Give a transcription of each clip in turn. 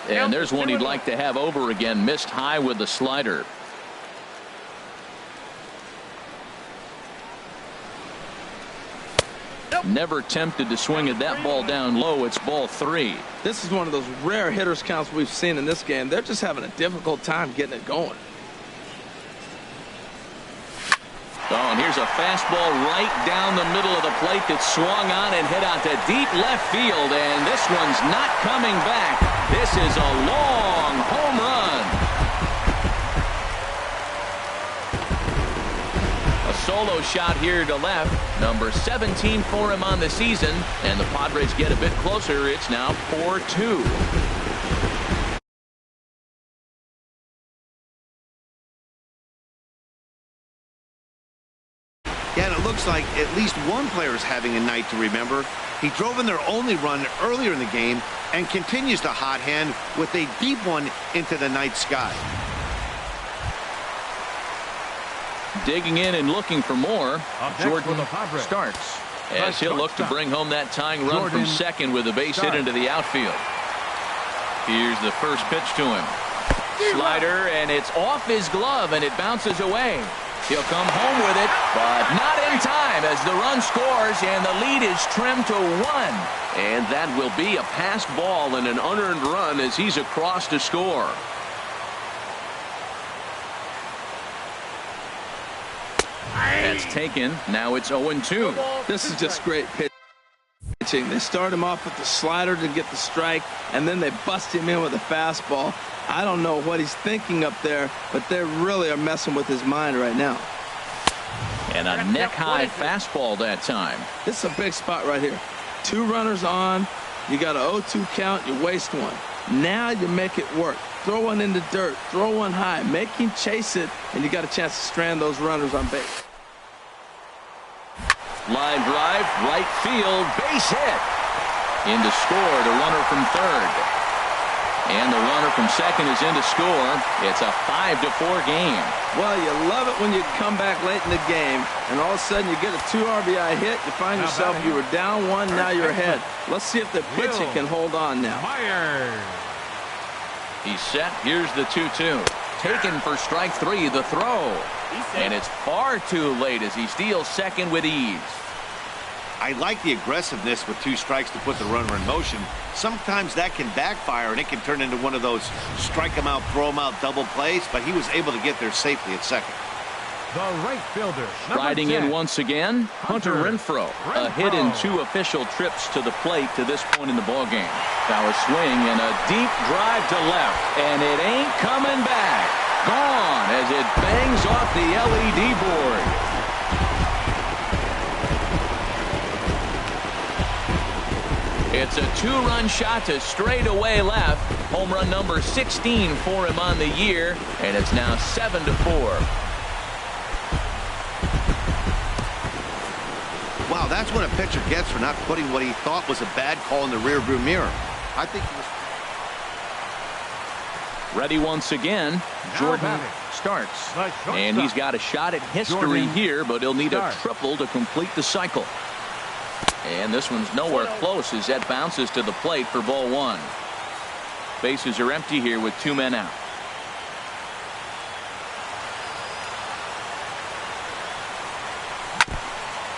And there's one he'd like to have over again. Missed high with the slider. Never tempted to swing at that ball down low. It's ball 3. This is one of those rare hitters counts we've seen in this game. They're just having a difficult time getting it going. Oh, and here's a fastball right down the middle of the plate that swung on and hit out to deep left field, and this one's not coming back. This is a long home run. A solo shot here to left, number 17 for him on the season, and the Padres get a bit closer. It's now 4-2. Yeah, and it looks like at least one player is having a night to remember. He drove in their only run earlier in the game and continues to hot hand with a deep one into the night sky. Digging in and looking for more. Jordan starts as he'll look to bring home that tying run from second with a base hit into the outfield. Here's the first pitch to him. Slider, and it's off his glove, and it bounces away. He'll come home with it, but not in time as the run scores and the lead is trimmed to 1. And that will be a passed ball and an unearned run as he's across to score. That's taken. Now it's 0-2. This is just great pitching. They start him off with the slider to get the strike, and then they bust him in with a fastball. I don't know what he's thinking up there, but they really are messing with his mind right now. And a neck-high fastball that time. This is a big spot right here. 2 runners on. You got an 0-2 count. You waste one. Now you make it work. Throw one in the dirt. Throw one high. Make him chase it, and you got a chance to strand those runners on base. Line drive, right field, base hit. In to score, the runner from third. And the runner from second is in to score. It's a 5-4 game. Well, you love it when you come back late in the game, and all of a sudden you get a 2 RBI hit. You find yourself, you were down 1, now you're ahead. Let's see if the pitching can hold on now. He's set. Here's the 2-2. Taken for strike 3, the throw. And it's far too late as he steals second with ease. I like the aggressiveness with 2 strikes to put the runner in motion. Sometimes that can backfire, and it can turn into one of those strike him out, throw him out double plays, but he was able to get there safely at second. The right fielder. Riding in once again, Hunter Renfroe. A hit in 2 official trips to the plate to this point in the ballgame. Now a swing and a deep drive to left, and it ain't coming back. Gone as it bangs off the LED board. It's a 2-run shot to straightaway left. Home run number 16 for him on the year, and it's now 7-4. Wow, that's what a pitcher gets for not putting what he thought was a bad call in the rearview mirror. I think he was ready once again. Jordan starts, and he's got a shot at history here, but he'll need a triple to complete the cycle. And this one's nowhere close as that bounces to the plate for ball 1. Bases are empty here with 2 men out.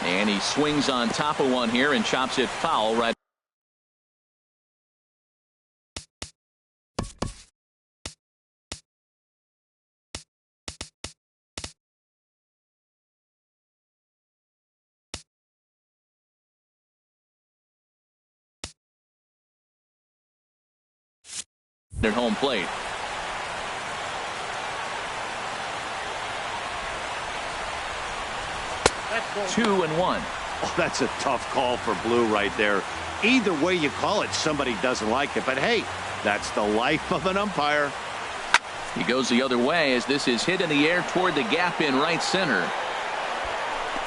And he swings on top of one here and chops it foul right. At home plate. That's 2-1. Oh, that's a tough call for Blue right there. Either way you call it, somebody doesn't like it. But hey, that's the life of an umpire. He goes the other way as this is hit in the air toward the gap in right center.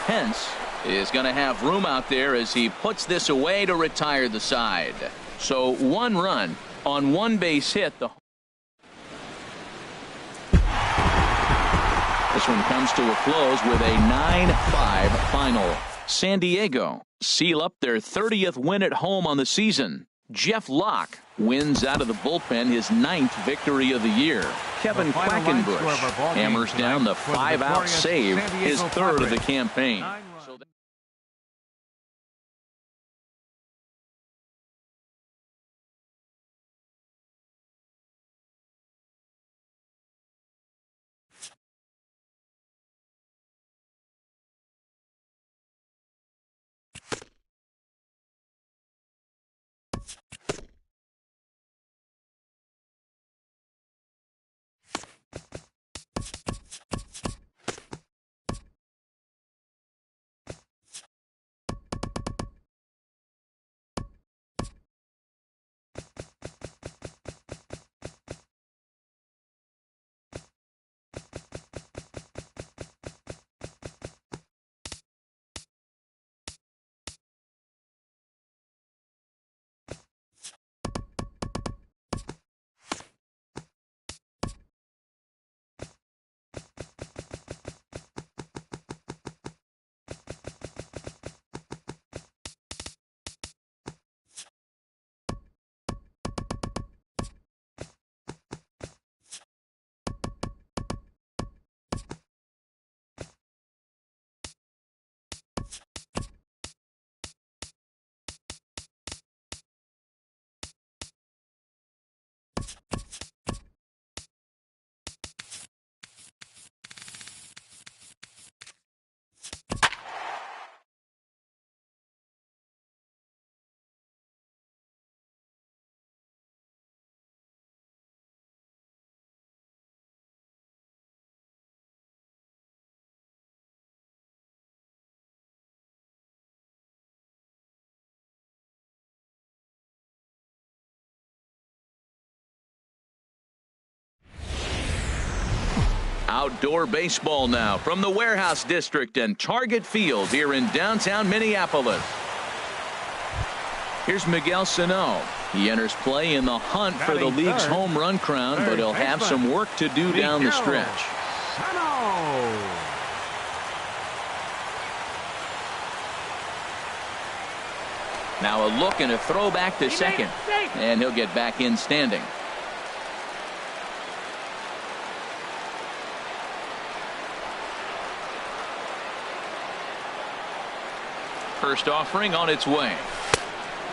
Pence is going to have room out there as he puts this away to retire the side. So 1 run on 1 base hit. This one comes to a close with a 9-5 final. San Diego seal up their 30th win at home on the season. Jeff Locke wins out of the bullpen his 9th victory of the year. Kevin Quackenbush hammers down the 5-out save, his 3rd of the campaign. Outdoor baseball now from the Warehouse District and Target Field here in downtown Minneapolis. Here's Miguel Sano. He enters play in the hunt for the league's home run crown, but he'll have some work to do down the stretch. Now a look and a throw back to second, and he'll get back in standing. First offering on its way.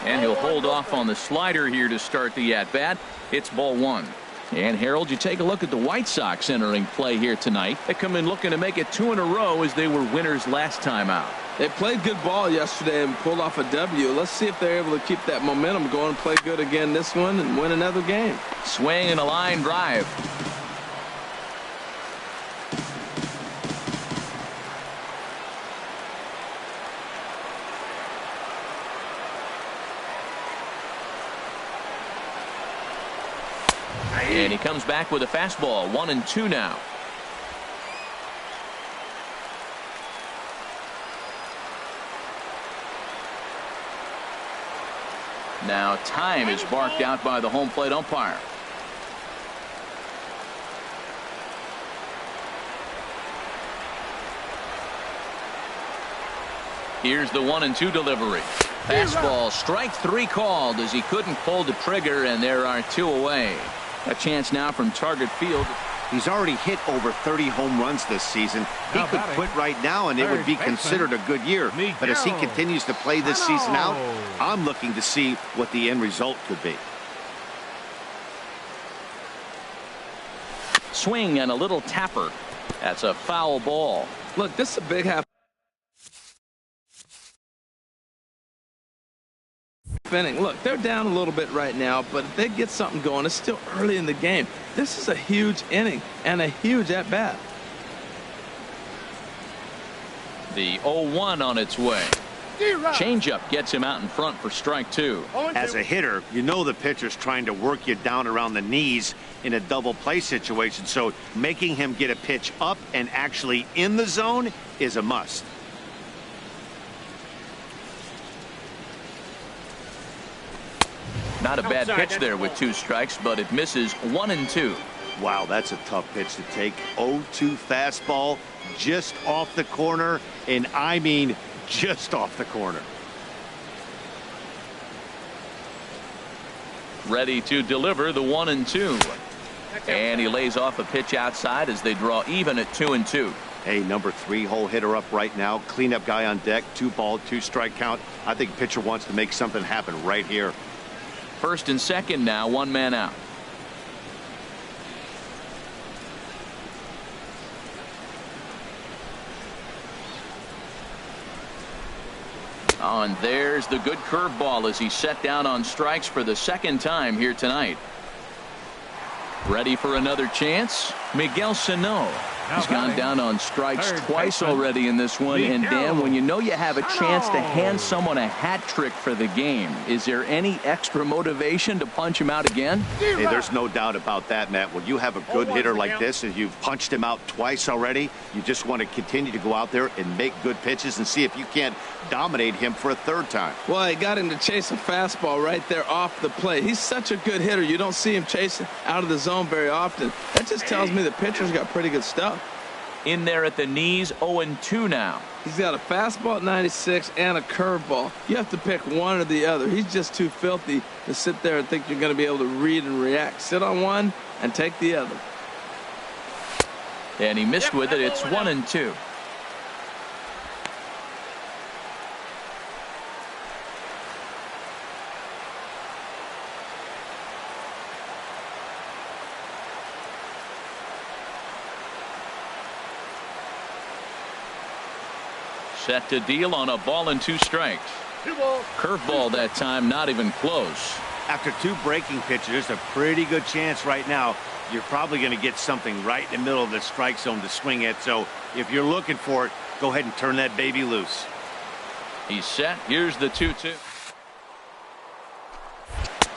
And he'll hold off on the slider here to start the at-bat. It's ball 1. And Harold, you take a look at the White Sox entering play here tonight. They come in looking to make it 2 in a row as they were winners last time out. They played good ball yesterday and pulled off a W. Let's see if they're able to keep that momentum going, play good again this one, and win another game. Swing and a line drive. And he comes back with a fastball. 1-2 now. Now time is barked out by the home plate umpire. Here's the 1-2 delivery. Fastball, strike 3 called as he couldn't pull the trigger, and there are 2 away. A chance now from Target Field. He's already hit over 30 home runs this season. He could quit right now and it would be considered a good year. But as he continues to play this season out, I'm looking to see what the end result could be. Swing and a little tapper. That's a foul ball. Look, this is a big half inning. Look, they're down a little bit right now, but if they get something going, it's still early in the game. This is a huge inning and a huge at-bat. The 0-1 on its way. Changeup gets him out in front for strike 2. As a hitter, you know the pitcher's trying to work you down around the knees in a double play situation, so making him get a pitch up and actually in the zone is a must. Not a bad pitch there with 2 strikes, but it misses. 1-2. Wow, that's a tough pitch to take. 0-2 fastball just off the corner, and I mean just off the corner. Ready to deliver the 1-2. And he lays off a pitch outside as they draw even at 2-2. Hey, number 3 hole hitter up right now. Cleanup guy on deck. 2 ball, 2 strike count. I think pitcher wants to make something happen right here. First and second now, 1 man out. Oh, and there's the good curveball as he set down on strikes for the second time here tonight. Ready for another chance? Miguel Sano. He's gone down on strikes twice already in this one. And Dan, when you know you have a chance to hand someone a hat trick for the game, is there any extra motivation to punch him out again? Hey, there's no doubt about that, Matt. When you have a good hitter like this and you've punched him out twice already, you just want to continue to go out there and make good pitches and see if you can't dominate him for a third time. Well, he got him to chase a fastball right there off the plate. He's such a good hitter. You don't see him chasing out of the zone very often. That just tells me the pitcher's got pretty good stuff. In there at the knees, 0-2 now. He's got a fastball at 96 and a curveball. You have to pick one or the other. He's just too filthy to sit there and think you're going to be able to read and react. Sit on one and take the other. And he missed with it. It's 1-2. Set to deal on a ball and 2 strikes. Curveball that time, not even close. After 2 breaking pitches, there's a pretty good chance right now you're probably going to get something right in the middle of the strike zone to swing at. So if you're looking for it, go ahead and turn that baby loose. He's set. Here's the 2-2.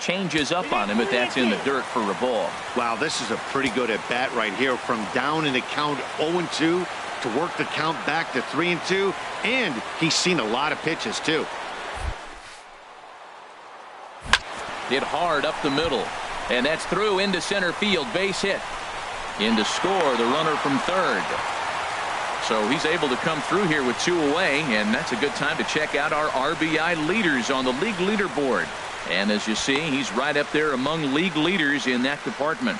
Changes up on him, but that's in the dirt for a ball. Wow, this is a pretty good at bat right here. From down in the count 0-2 to work the count back to 3-2, and he's seen a lot of pitches too. Hit hard up the middle, and that's through into center field. Base hit. In to score the runner from third. So he's able to come through here with 2 away, and that's a good time to check out our RBI leaders on the league leaderboard. And as you see, he's right up there among league leaders in that department.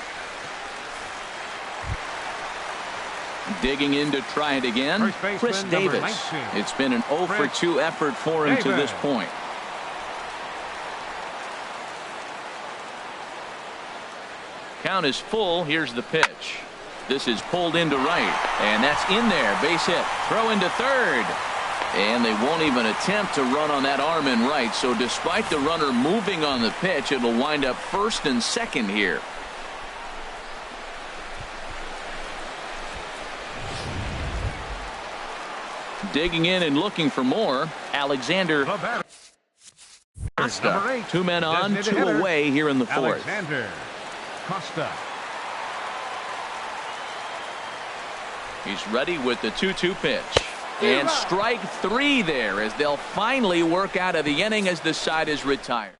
Digging in to try it again, Chris Davis. It's been an 0 for 2 effort for him to this point. Count is full. Here's the pitch. This is pulled into right, and that's in there. Base hit. Throw into third. And they won't even attempt to run on that arm in right. So despite the runner moving on the pitch, it'll wind up first and second here. Digging in and looking for more, Alexander Costa. 2 men on, 2 away here in the 4th. Alexander Costa. He's ready with the 2-2 pitch. And strike 3 there as they'll finally work out of the inning as the side is retired.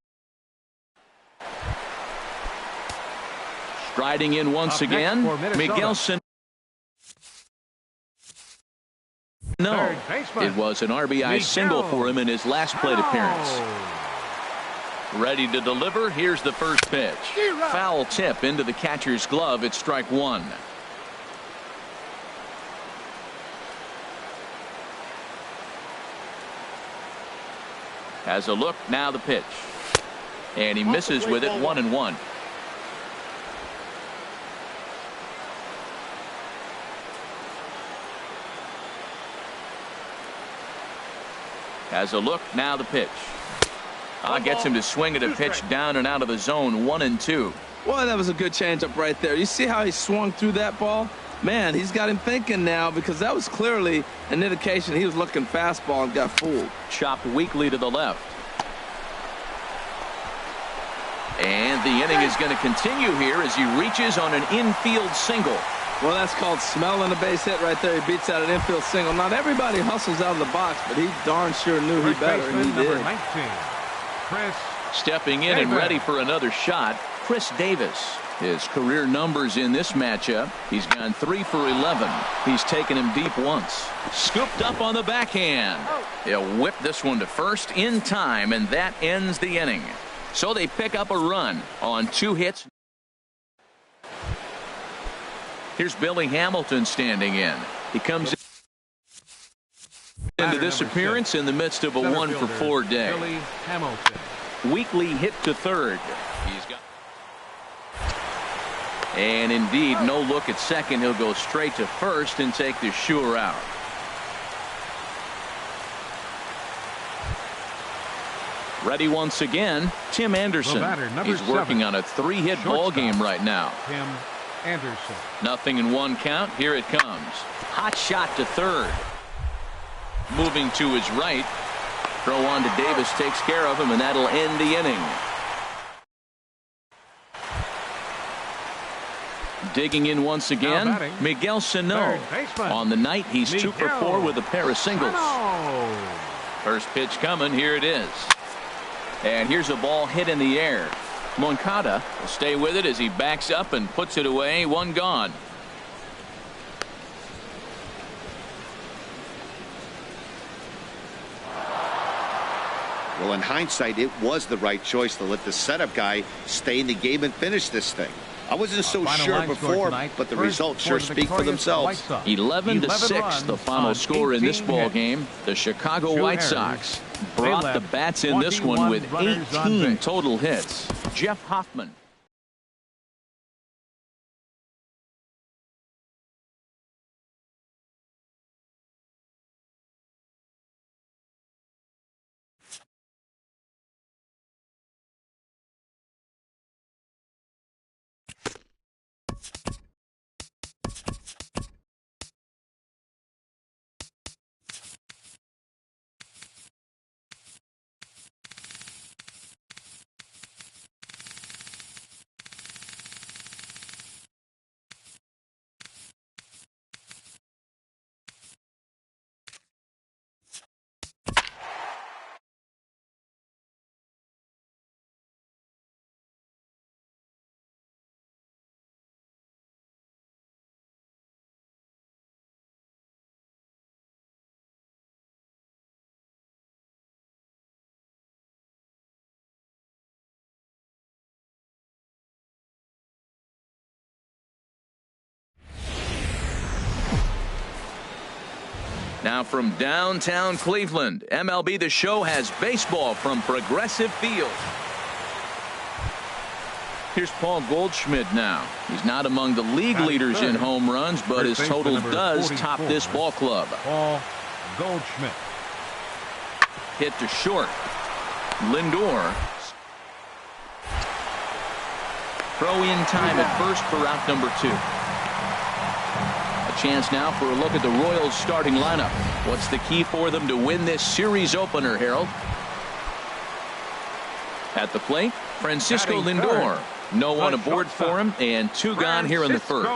Striding in once again, Miguel Sano. No, it was an RBI single for him in his last plate appearance. Ready to deliver. Here's the first pitch. Foul tip into the catcher's glove. It's strike 1. Has a look. Now the pitch. And he misses with it. 1-1. Has a look. Now the pitch. Gets him to swing at a pitch down and out of the zone. 1-2. Well, that was a good changeup right there. You see how he swung through that ball? Man, he's got him thinking now, because that was clearly an indication he was looking fastball and got fooled. Chopped weakly to the left. And the inning is going to continue here as he reaches on an infield single. Well, that's called smelling a base hit right there. He beats out an infield single. Not everybody hustles out of the box, but he darn sure knew he better, and he did. 19, Chris. Stepping in and ready for another shot, Chris Davis. His career numbers in this matchup, he's gone 3 for 11. He's taken him deep once. Scooped up on the backhand. He'll whip this one to first in time, and that ends the inning. So they pick up a run on 2 hits. Here's Billy Hamilton standing in. He comes into this appearance in the midst of a 1-for-4 day. Billy Hamilton. Weekly hit to third. He's got. And indeed, no look at second. He'll go straight to first and take the sure out. Ready once again, Tim Anderson. He's working on a 3-hit ball game right now. Tim Anderson. Nothing in 1 count. Here it comes. Hot shot to third. Moving to his right. Throw on to Davis takes care of him, and that'll end the inning. Digging in once again, Miguel Sano. On the night, he's 2 for 4 with a pair of singles. First pitch coming. Here it is. And here's a ball hit in the air. Moncada will stay with it as he backs up and puts it away. 1 gone. Well, in hindsight, it was the right choice to let the setup guy stay in the game and finish this thing. I wasn't so sure before, but the results sure speak for themselves. 11-6, the final score in this ball game. The Chicago White Sox brought the bats in this one with 18 total hits. Jeff Hoffman. Now from downtown Cleveland, MLB The Show has baseball from Progressive Field. Here's Paul Goldschmidt now. He's not among the league leaders in home runs, but his total does top this ball club. Paul Goldschmidt. Hit to short. Lindor. Throw in time at first for out number 2. Chance now for a look at the Royals starting lineup. What's the key for them to win this series opener, Harold? At the plate, Francisco Lindor. No one aboard for him, and 2 gone here in the first.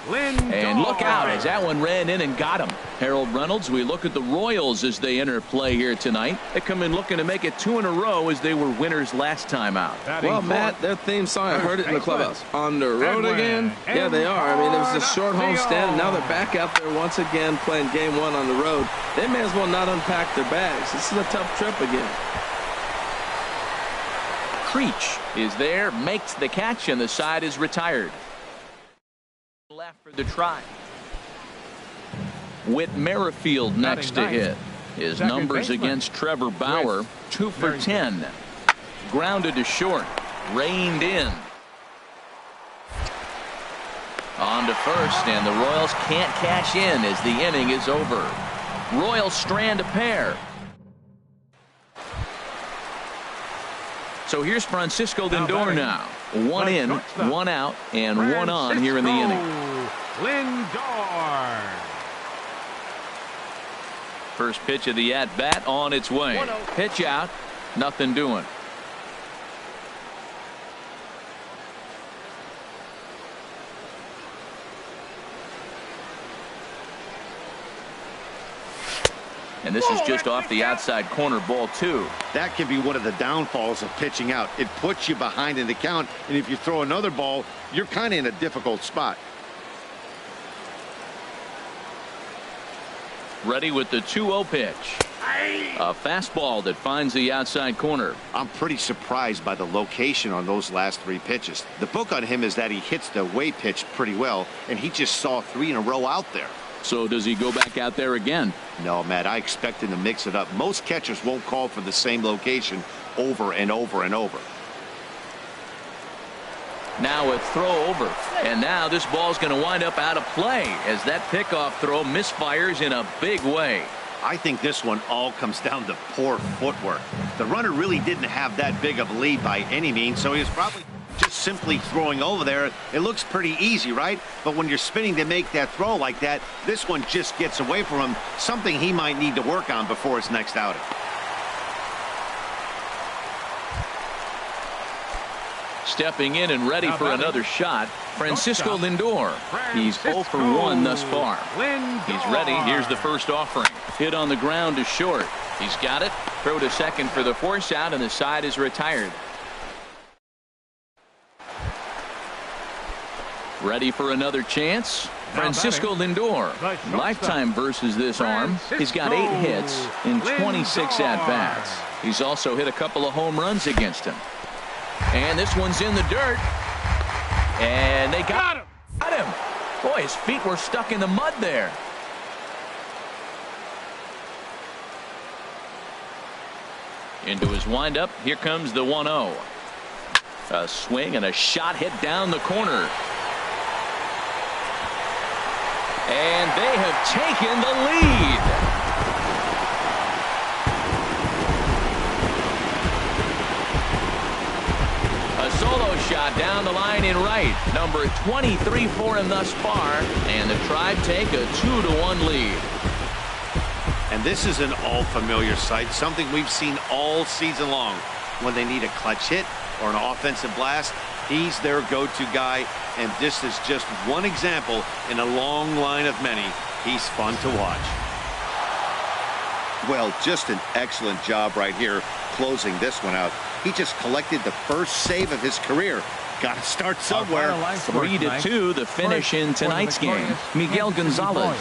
And look out as that one ran in and got him. Harold Reynolds, we look at the Royals as they enter play here tonight. They come in looking to make it 2 in a row as they were winners last time out. Well, Matt, their theme song, I heard it in the clubhouse. On the road again? Yeah, they are. I mean, it was a short homestand, and now they're back out there once again playing game 1 on the road. They may as well not unpack their bags. This is a tough trip again. Creech is there, makes the catch, and the side is retired. Left for the try. Whit Merrifield next to hit. His numbers against Trevor Bauer, 2 for 10. Grounded to short. Reined in. On to first, and the Royals can't cash in as the inning is over. Royals strand a pair. So here's Francisco Lindor now. 1 in, 1 out, and 1 on here in the inning. Lindor. First pitch of the at-bat on its way. Pitch out, nothing doing. And this is just off the outside corner, ball 2. That can be one of the downfalls of pitching out. It puts you behind in the count, and if you throw another ball, you're kind of in a difficult spot. Ready with the 2-0 pitch. A fastball that finds the outside corner. I'm pretty surprised by the location on those last 3 pitches. The book on him is that he hits the away pitch pretty well, and he just saw 3 in a row out there. So does he go back out there again? No, Matt, I expect him to mix it up. Most catchers won't call for the same location over and over and over. Now a throw over, and now this ball's going to wind up out of play as that pickoff throw misfires in a big way. I think this one all comes down to poor footwork. The runner really didn't have that big of a lead by any means, so he was probably just simply throwing over there. It looks pretty easy, right? But when you're spinning to make that throw like that, this one just gets away from him, something he might need to work on before his next outing. Stepping in and ready for another shot, Francisco Lindor. He's 0 for 1 thus far. He's ready. Here's the first offering. Hit on the ground to short. He's got it. Throw to second for the force out, and the side is retired. Ready for another chance? Francisco Lindor. Lifetime versus this arm. He's got 8 hits in 26 at-bats. He's also hit a couple of home runs against him. And this one's in the dirt. And they got him. Boy, his feet were stuck in the mud there. Into his windup. Here comes the 1-0. A swing and a shot hit down the corner. And they have taken the lead. A solo shot down the line in right. Number 23 for him thus far. And the Tribe take a 2-1 lead. And this is an all-familiar sight, something we've seen all season long. When they need a clutch hit or an offensive blast, he's their go-to guy. And this is just one example in a long line of many. He's fun to watch. Well, just an excellent job right here closing this one out. He just collected the first save of his career. Got to start somewhere. 3-2 the finish in tonight's game. Miguel Gonzalez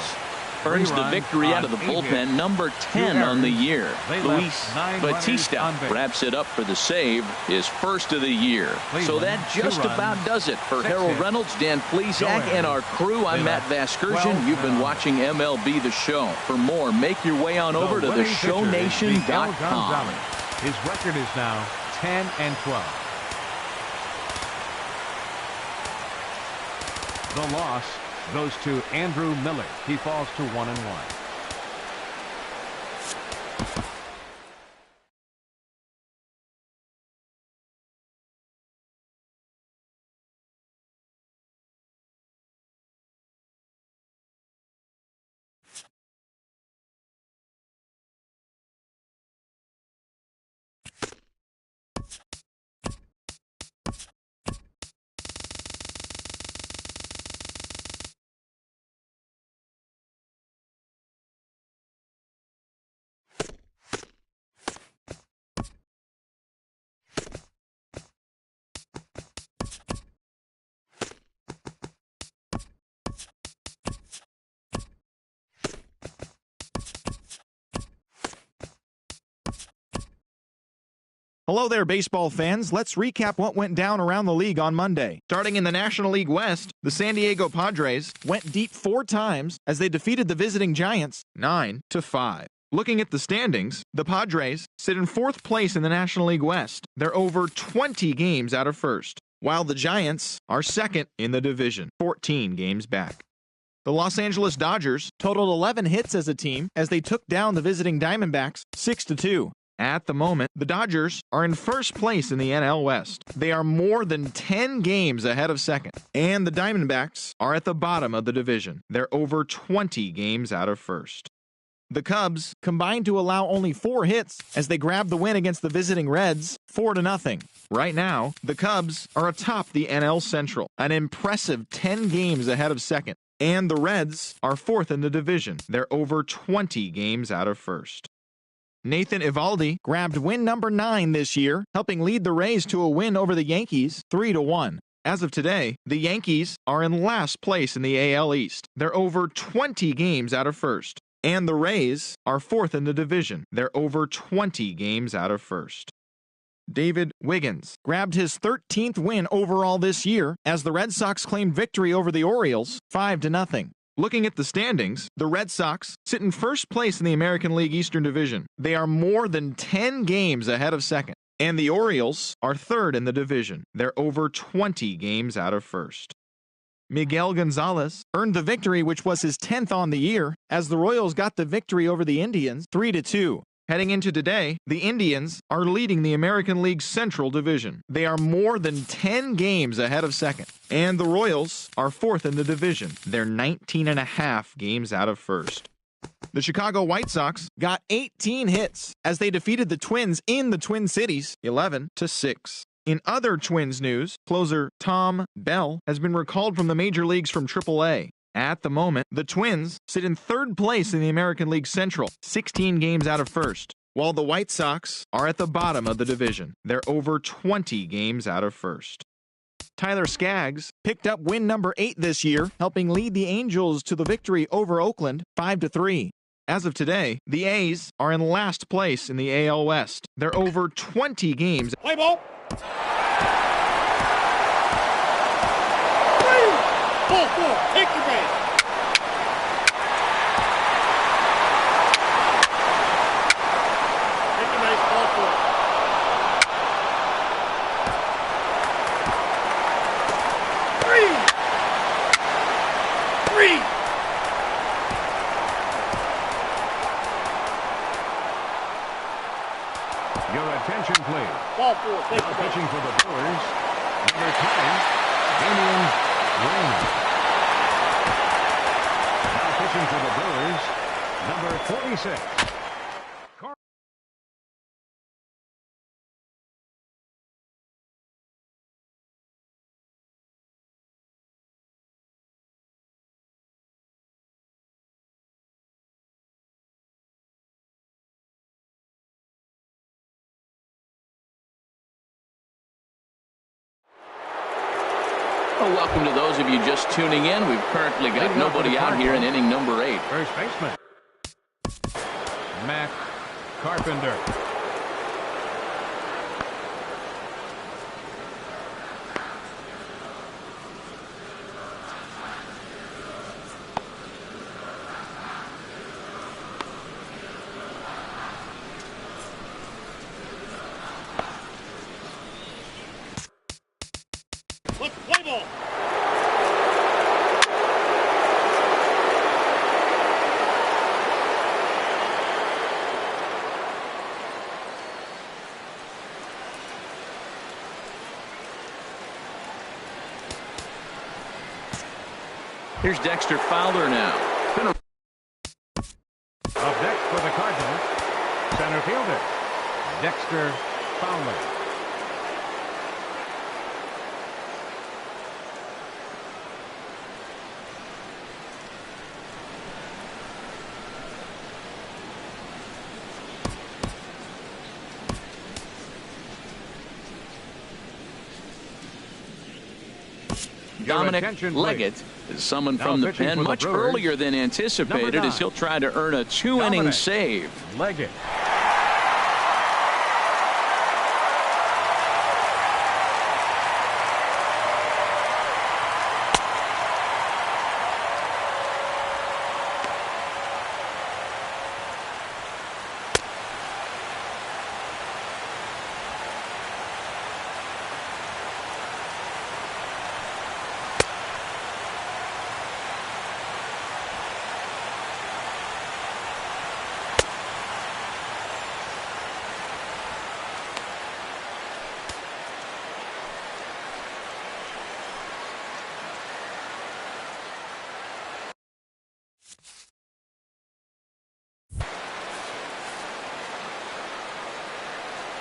earns the victory out of the bullpen, number 10 on the year. Luis Batista wraps it up for the save, his first of the year. So that just about does it for Harold Reynolds, Dan Plesac, and our crew. I'm Matt Vasgersian. You've been watching MLB The Show. For more, make your way on over to theshownation.com. His record is now 10-12. The loss goes to Andrew Miller. He falls to 1-1. Hello there, baseball fans. Let's recap what went down around the league on Monday. Starting in the National League West, the San Diego Padres went deep 4 times as they defeated the visiting Giants 9-5. Looking at the standings, the Padres sit in 4th place in the National League West. They're over 20 games out of first, while the Giants are 2nd in the division, 14 games back. The Los Angeles Dodgers totaled 11 hits as a team as they took down the visiting Diamondbacks 6-2. At the moment, the Dodgers are in 1st place in the NL West. They are more than 10 games ahead of 2nd. And the Diamondbacks are at the bottom of the division. They're over 20 games out of 1st. The Cubs combined to allow only 4 hits as they grabbed the win against the visiting Reds 4-0. Right now, the Cubs are atop the NL Central, an impressive 10 games ahead of 2nd. And the Reds are 4th in the division. They're over 20 games out of 1st. Nathan Eovaldi grabbed win number 9 this year, helping lead the Rays to a win over the Yankees 3-1. As of today, the Yankees are in last place in the AL East. They're over 20 games out of 1st. And the Rays are 4th in the division. They're over 20 games out of 1st. David Wiggins grabbed his 13th win overall this year as the Red Sox claimed victory over the Orioles 5-0. Looking at the standings, the Red Sox sit in first place in the American League Eastern Division. They are more than 10 games ahead of second. And the Orioles are 3rd in the division. They're over 20 games out of 1st. Miguel Gonzalez earned the victory, which was his 10th on the year, as the Royals got the victory over the Indians 3-2. Heading into today, the Indians are leading the American League Central Division. They are more than 10 games ahead of second. And the Royals are 4th in the division. They're 19.5 games out of 1st. The Chicago White Sox got 18 hits as they defeated the Twins in the Twin Cities 11-6. In other Twins news, closer Tom Bell has been recalled from the major leagues from AAA. At the moment, the Twins sit in 3rd place in the American League Central, 16 games out of 1st, while the White Sox are at the bottom of the division. They're over 20 games out of 1st. Tyler Skaggs picked up win number 8 this year, helping lead the Angels to the victory over Oakland 5-3. As of today, the A's are in last place in the AL West. They're over 20 games. Play ball. Ball 4. Take your base. Take your base. Ball 4. 3. Your attention, please. Ball 4. Take Now your base. pitching for the Brewers, number 10, Damian Raymond. Now pitching for the Brewers, number 46. Well, welcome to those of you just tuning in. We've currently got nobody out here in inning number 8. First baseman, Matt Carpenter. Let's play ball. Here's Dexter Fowler now. Up next for the Cardinals, center fielder, Dexter Fowler. Dominic attention, Leggett is summoned Now from the pitching pen for the much Brewers, earlier than anticipated number as he'll try to earn a 2-inning Dominic save. Leggett.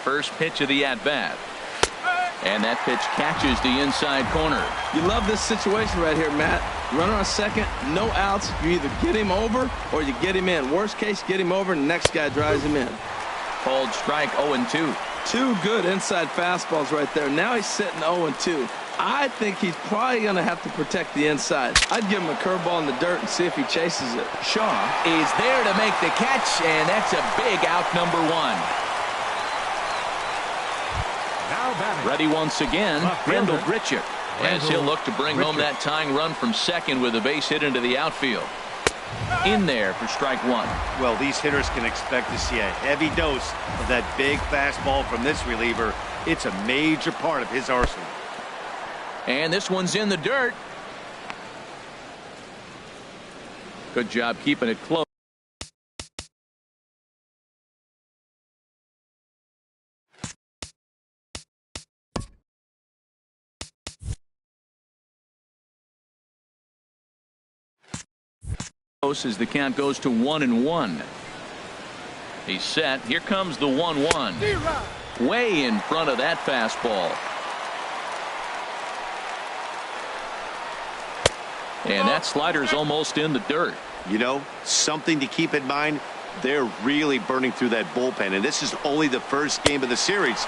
First pitch of the at-bat. And that pitch catches the inside corner. You love this situation right here, Matt. Runner on second, no outs. You either get him over or you get him in. Worst case, get him over and the next guy drives him in. Called strike 0-2. 2 good inside fastballs right there. Now he's sitting 0-2. I think he's probably going to have to protect the inside. I'd give him a curveball in the dirt and see if he chases it. Shaw is there to make the catch, and that's a big out, number one. Now batting. Ready once again, Randall Grichuk, as he'll look to bring home that tying run from second with a base hit into the outfield. In there for strike one. Well, these hitters can expect to see a heavy dose of that big fastball from this reliever. It's a major part of his arsenal. And this one's in the dirt. Good job keeping it close. As the count goes to 1-1. He's set. Here comes the 1-1. Way in front of that fastball. And that slider's almost in the dirt. You know, something to keep in mind, they're really burning through that bullpen, and this is only the first game of the series.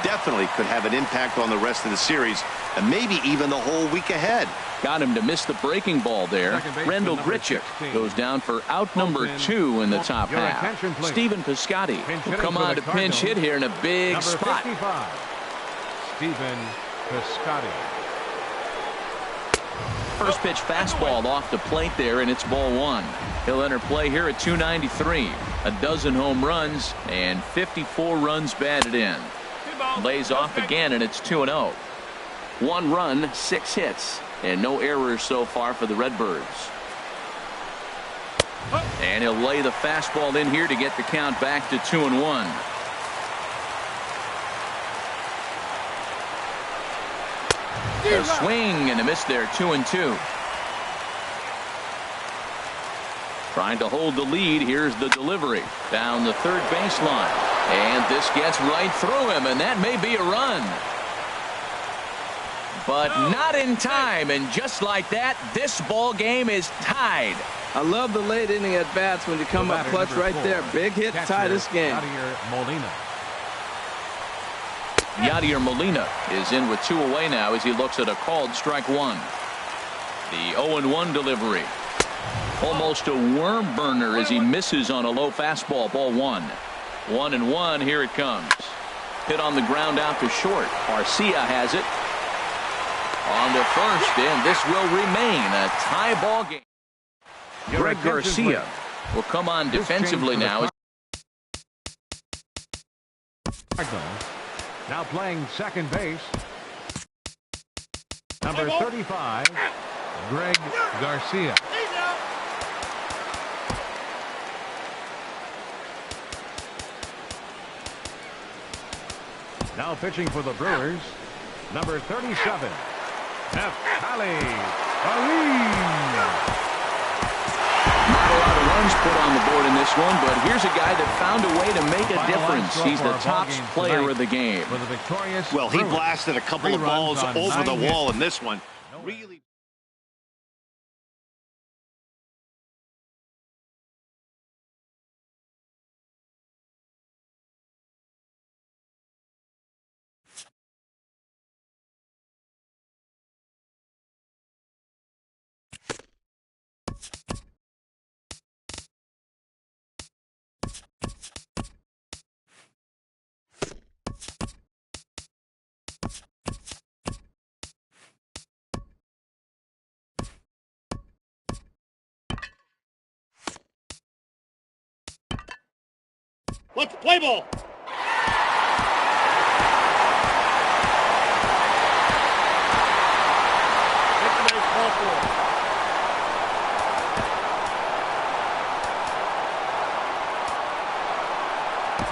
Definitely could have an impact on the rest of the series, and maybe even the whole week ahead. Got him to miss the breaking ball there. Randall Grichuk goes down for out number 2 in the top half. Stephen Piscotty will come on to pinch hit here in a big spot. Stephen Piscotty. First pitch fastball off the plate there, and it's ball one. He'll enter play here at 293. A dozen home runs and 54 runs batted in. Lays off again, and it's 2-0. 1 run, 6 hits, and no errors so far for the Redbirds. And he'll lay the fastball in here to get the count back to 2-1. A swing and a miss there, 2-2. Trying to hold the lead. Here's the delivery down the third baseline, and this gets right through him, and that may be a run, but not in time. And just like that, this ball game is tied. I love the late inning at bats when you come up clutch right there. Big hit, tie this game. Yadier Molina is in with 2 away now as he looks at a called strike one. The 0-1 delivery. Almost a worm burner as he misses on a low fastball. Ball one. 1-1. Here it comes. Hit on the ground out to short. Garcia has it on the first, and this will remain a tie ball game. Greg Garcia will come on defensively now. Now playing second base, number 35, Greg Garcia. Now pitching for the Brewers, number 37, Neftali Ali. Not a lot of runs put on the board in this one, but here's a guy that found a way to make a difference. He's the top player of the game. Well, he blasted a couple of balls over the wall in this one. Really. Let's play ball.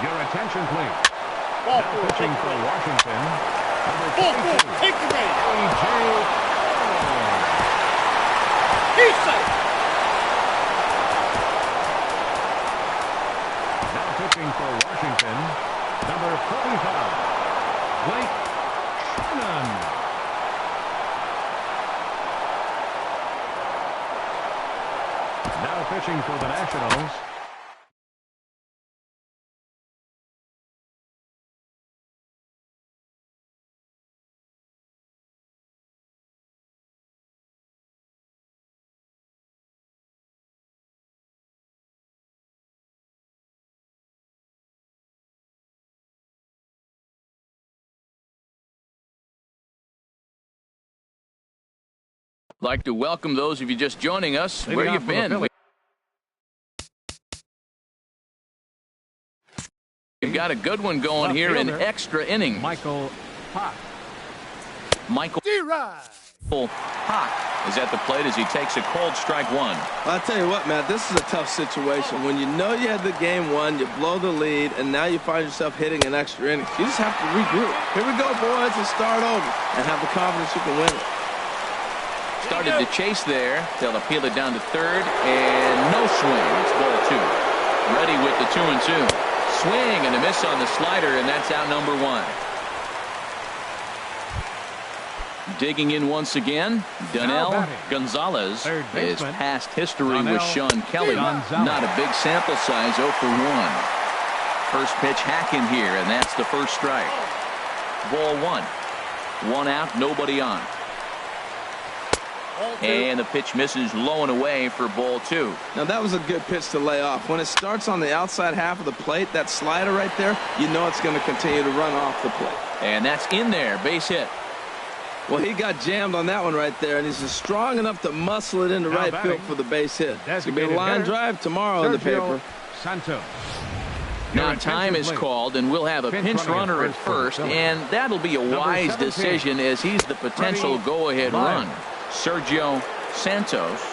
Your attention, please. Ball Now four. pitching for Washington, number Ball 22, four. Take the base. A.J. He's safe. Now pitching for Washington, number 45, Blake Shannon. Now pitching for the Nationals, Like to welcome those of you just joining us. Where you been? We've got a good one going here in extra innings. Michael Hawk. Michael Hawk is at the plate as he takes a cold strike one. Well, I'll tell you what, Matt, this is a tough situation. When you know you had the game won, you blow the lead, and now you find yourself hitting an extra inning. You just have to regroup. Here we go, boys, and start over and have the confidence you can win it. Started to chase there. They'll appeal it down to third, and no swing. It's ball two. Ready with the 2-2. Swing and a miss on the slider, and that's out number one. Digging in once again, Donnell Gonzalez is past history with Sean Kelly. Not a big sample size, 0 for 1. First pitch hacking here, and that's the first strike. Ball one. One out, nobody on. And the pitch misses low and away for ball two. Now that was a good pitch to lay off. When it starts on the outside half of the plate, that slider right there, you know it's going to continue to run off the plate. And that's in there, base hit. Well, he got jammed on that one right there, and he's strong enough to muscle it into right field for the base hit. It's going to be a line drive tomorrow in the paper. Santos. Now time is called, and we'll have a pinch runner at first, and that'll be a wise decision as he's the potential go-ahead run. Sergio Santos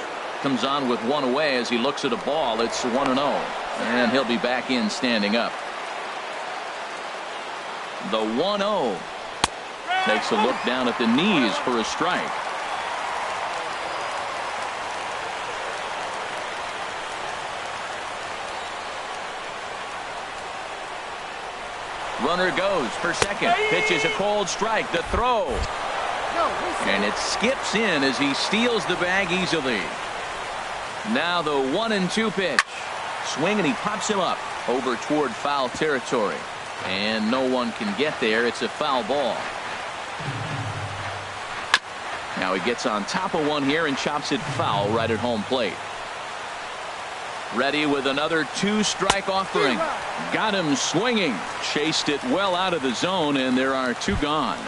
comes on with one away as he looks at a ball. It's 1-0, and he'll be back in standing up. The 1-0 takes a look down at the knees for a strike. Runner goes for second. Pitches a cold strike. The throw. And it skips in as he steals the bag easily. Now the 1-2 pitch. Swing, and he pops him up over toward foul territory. And no one can get there. It's a foul ball. Now he gets on top of one here and chops it foul right at home plate. Ready with another 2-strike offering. Got him swinging. Chased it well out of the zone, and there are 2 gone.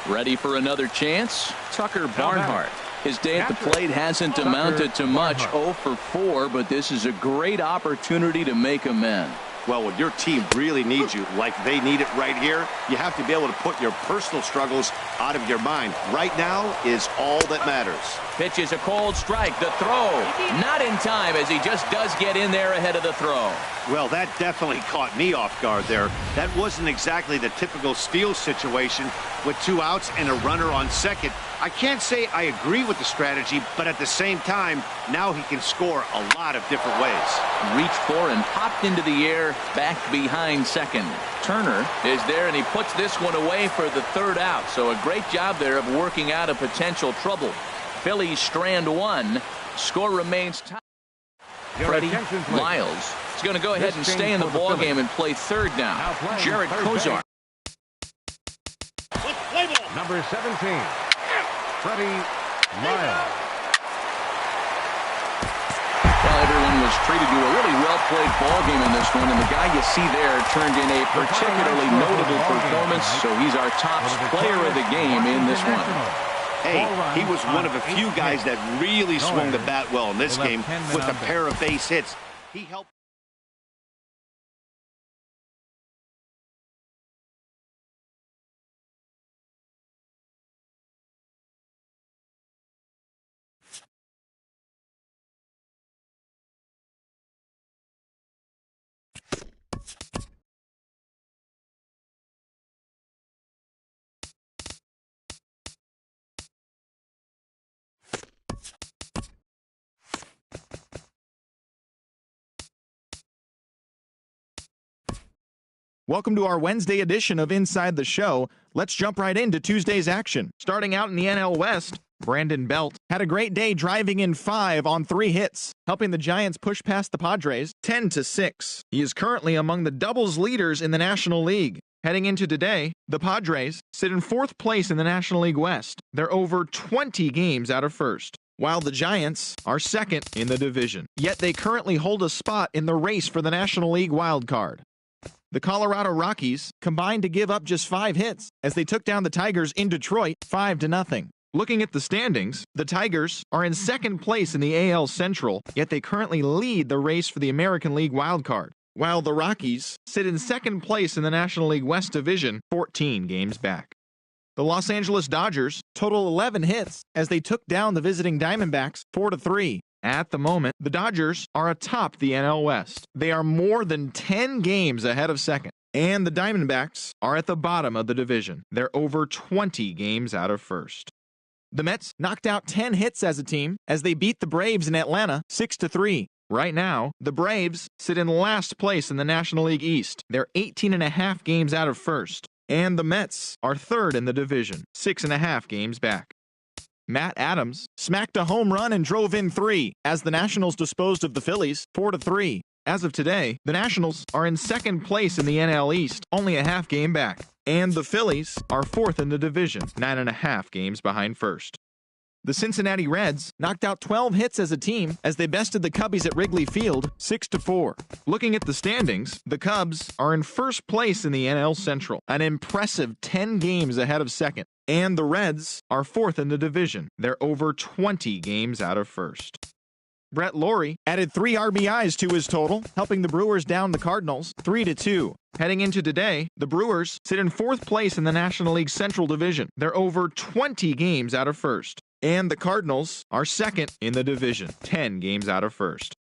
Ready for another chance? Tucker Barnhart. His day at the plate hasn't amounted to much, 0 for 4, but this is a great opportunity to make amends. Well, when your team really needs you, like they need it right here, you have to be able to put your personal struggles out of your mind. Right now is all that matters. Pitches a cold strike. The throw. Not in time as he just does get in there ahead of the throw. Well, that definitely caught me off guard there. That wasn't exactly the typical steal situation with 2 outs and a runner on second. I can't say I agree with the strategy, but at the same time, now he can score a lot of different ways. Reached for and popped into the air back behind second. Turner is there, and he puts this one away for the 3rd out. So a great job there of working out a potential trouble. Phillies strand 1. Score remains tied. Freddie Lyles is going to go ahead and stay in the ballgame and play third now. Jared Kozar. Number 17. Freddie Lyles. Well, everyone was treated to a really well-played ball game in this one, and the guy you see there turned in a particularly notable performance, so he's our top player of the game in this one. Hey, he was one of a few guys that really swung the bat well in this game with a pair of base hits. He helped. Welcome to our Wednesday edition of Inside the Show. Let's jump right into Tuesday's action. Starting out in the NL West, Brandon Belt had a great day driving in 5 on 3 hits, helping the Giants push past the Padres 10-6. He is currently among the doubles leaders in the National League. Heading into today, the Padres sit in 4th place in the National League West. They're over 20 games out of first, while the Giants are 2nd in the division. Yet they currently hold a spot in the race for the National League wild card. The Colorado Rockies combined to give up just 5 hits as they took down the Tigers in Detroit 5-0. Looking at the standings, the Tigers are in second place in the AL Central, yet they currently lead the race for the American League wildcard, while the Rockies sit in second place in the National League West Division, 14 games back. The Los Angeles Dodgers total 11 hits as they took down the visiting Diamondbacks 4-3. At the moment, the Dodgers are atop the NL West. They are more than 10 games ahead of second. And the Diamondbacks are at the bottom of the division. They're over 20 games out of first. The Mets knocked out 10 hits as a team as they beat the Braves in Atlanta 6-3. Right now, the Braves sit in last place in the National League East. They're 18.5 games out of first. And the Mets are third in the division, 6.5 games back. Matt Adams smacked a home run and drove in 3 as the Nationals disposed of the Phillies 4-3. As of today, the Nationals are in second place in the NL East, only a half game back. And the Phillies are fourth in the division, 9.5 games behind first. The Cincinnati Reds knocked out 12 hits as a team as they bested the Cubbies at Wrigley Field 6-4. Looking at the standings, the Cubs are in first place in the NL Central, an impressive 10 games ahead of second. And the Reds are fourth in the division. They're over 20 games out of first. Brett Lawrie added 3 RBIs to his total, helping the Brewers down the Cardinals 3-2. Heading into today, the Brewers sit in fourth place in the National League Central Division. They're over 20 games out of first. And the Cardinals are second in the division, 10 games out of first.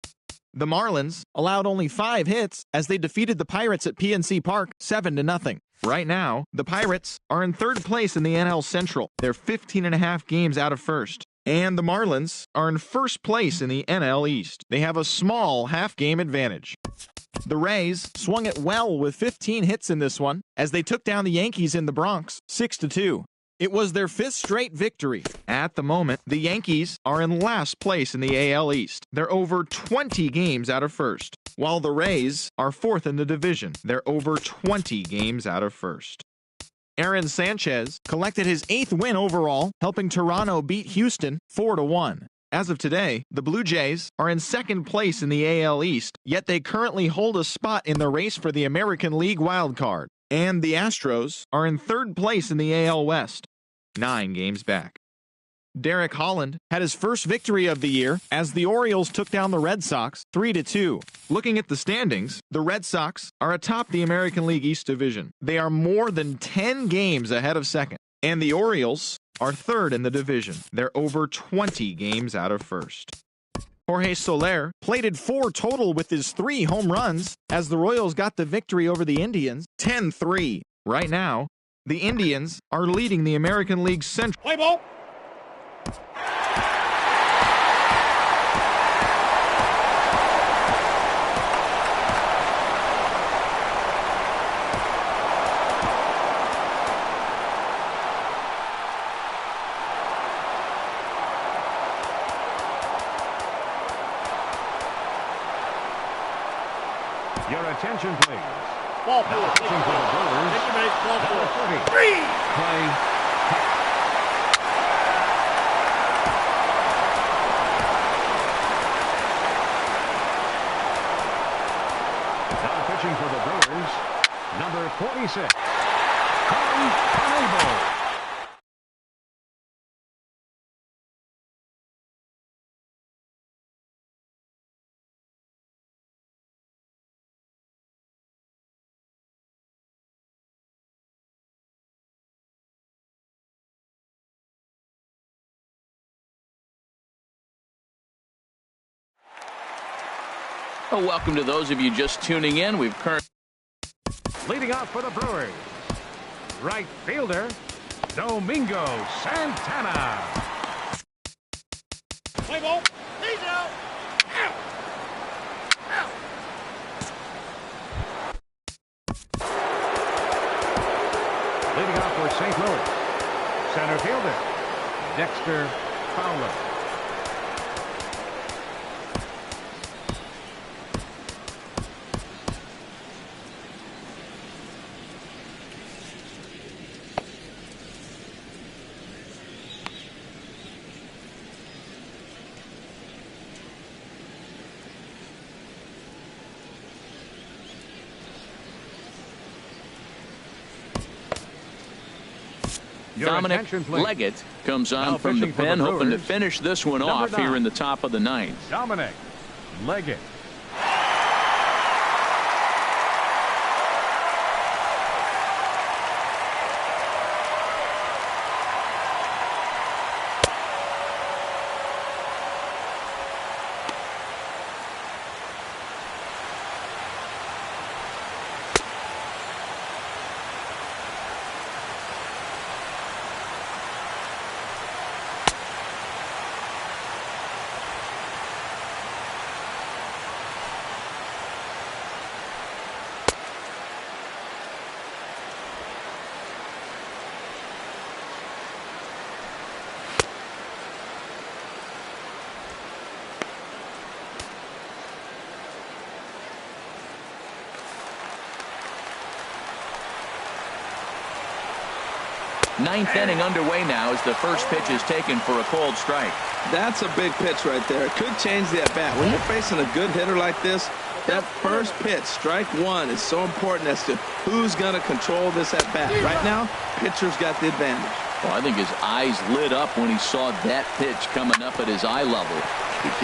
The Marlins allowed only 5 hits as they defeated the Pirates at PNC Park 7-0. Right now, the Pirates are in third place in the NL Central. They're 15.5 games out of first. And the Marlins are in first place in the NL East. They have a small half-game advantage. The Rays swung it well with 15 hits in this one as they took down the Yankees in the Bronx 6-2. It was their 5th straight victory. At the moment, the Yankees are in last place in the AL East. They're over 20 games out of first, while the Rays are fourth in the division. They're over 20 games out of first. Aaron Sanchez collected his 8th win overall, helping Toronto beat Houston 4-1. As of today, the Blue Jays are in second place in the AL East, yet they currently hold a spot in the race for the American League wildcard. And the Astros are in third place in the AL West, 9 games back. Derek Holland had his first victory of the year as the Orioles took down the Red Sox 3-2. Looking at the standings, the Red Sox are atop the American League East Division. They are more than 10 games ahead of second. And the Orioles are third in the division. They're over 20 games out of first. Jorge Soler plated 4 total with his 3 home runs as the Royals got the victory over the Indians 10-3. Right now, the Indians are leading the American League Central. Play ball. Your attention, please. Ball Now four. pitching for the Brewers, Take your base. Ball number four. 30. Three. Clay. Now pitching for the Brewers, number 46. Unable. Well, welcome to those of you just tuning in. We've currently Leading off for the Brewers, right fielder, Domingo Santana. Play ball. He's out. Out. Out. Leading off for St. Louis, center fielder, Dexter Fowler. Dominic Leggett comes on from the pen, hoping to finish this one off here in the top of the ninth. Dominic Leggett. Ninth inning underway now as the first pitch is taken for a cold strike. That's a big pitch right there. It could change the at-bat. When you're facing a good hitter like this, that first pitch, strike one, is so important as to who's going to control this at-bat. Right now, pitcher's got the advantage. Well, I think his eyes lit up when he saw that pitch coming up at his eye level.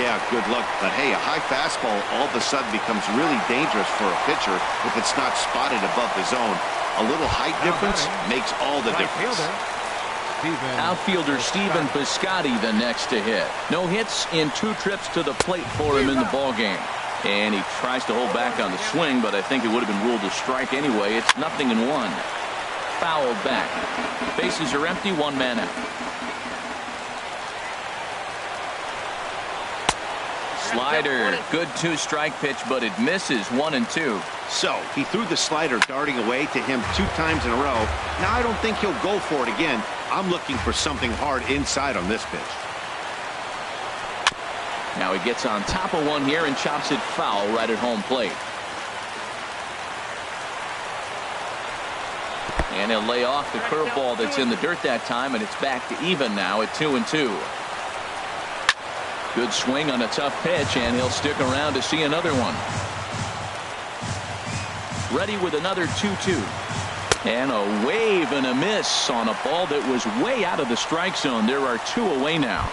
Yeah, good luck. But, hey, a high fastball all of a sudden becomes really dangerous for a pitcher if it's not spotted above the zone. A little height difference makes all the difference. Outfielder Stephen Piscotty the next to hit. No hits in 2 trips to the plate for him in the ballgame. And he tries to hold back on the swing, but I think it would have been ruled a strike anyway. It's 0-1. Fouled back. Bases are empty, 1 man out. Slider, good 2-strike pitch, but it misses. 1-2. So he threw the slider darting away to him 2 times in a row. Now I don't think he'll go for it again. I'm looking for something hard inside on this pitch. Now he gets on top of one here and chops it foul right at home plate. And he'll lay off the curveball that's in the dirt that time, and it's back to even now at 2-2. Good swing on a tough pitch, and he'll stick around to see another one. Ready with another 2-2. And a wave and a miss on a ball that was way out of the strike zone. There are 2 away now.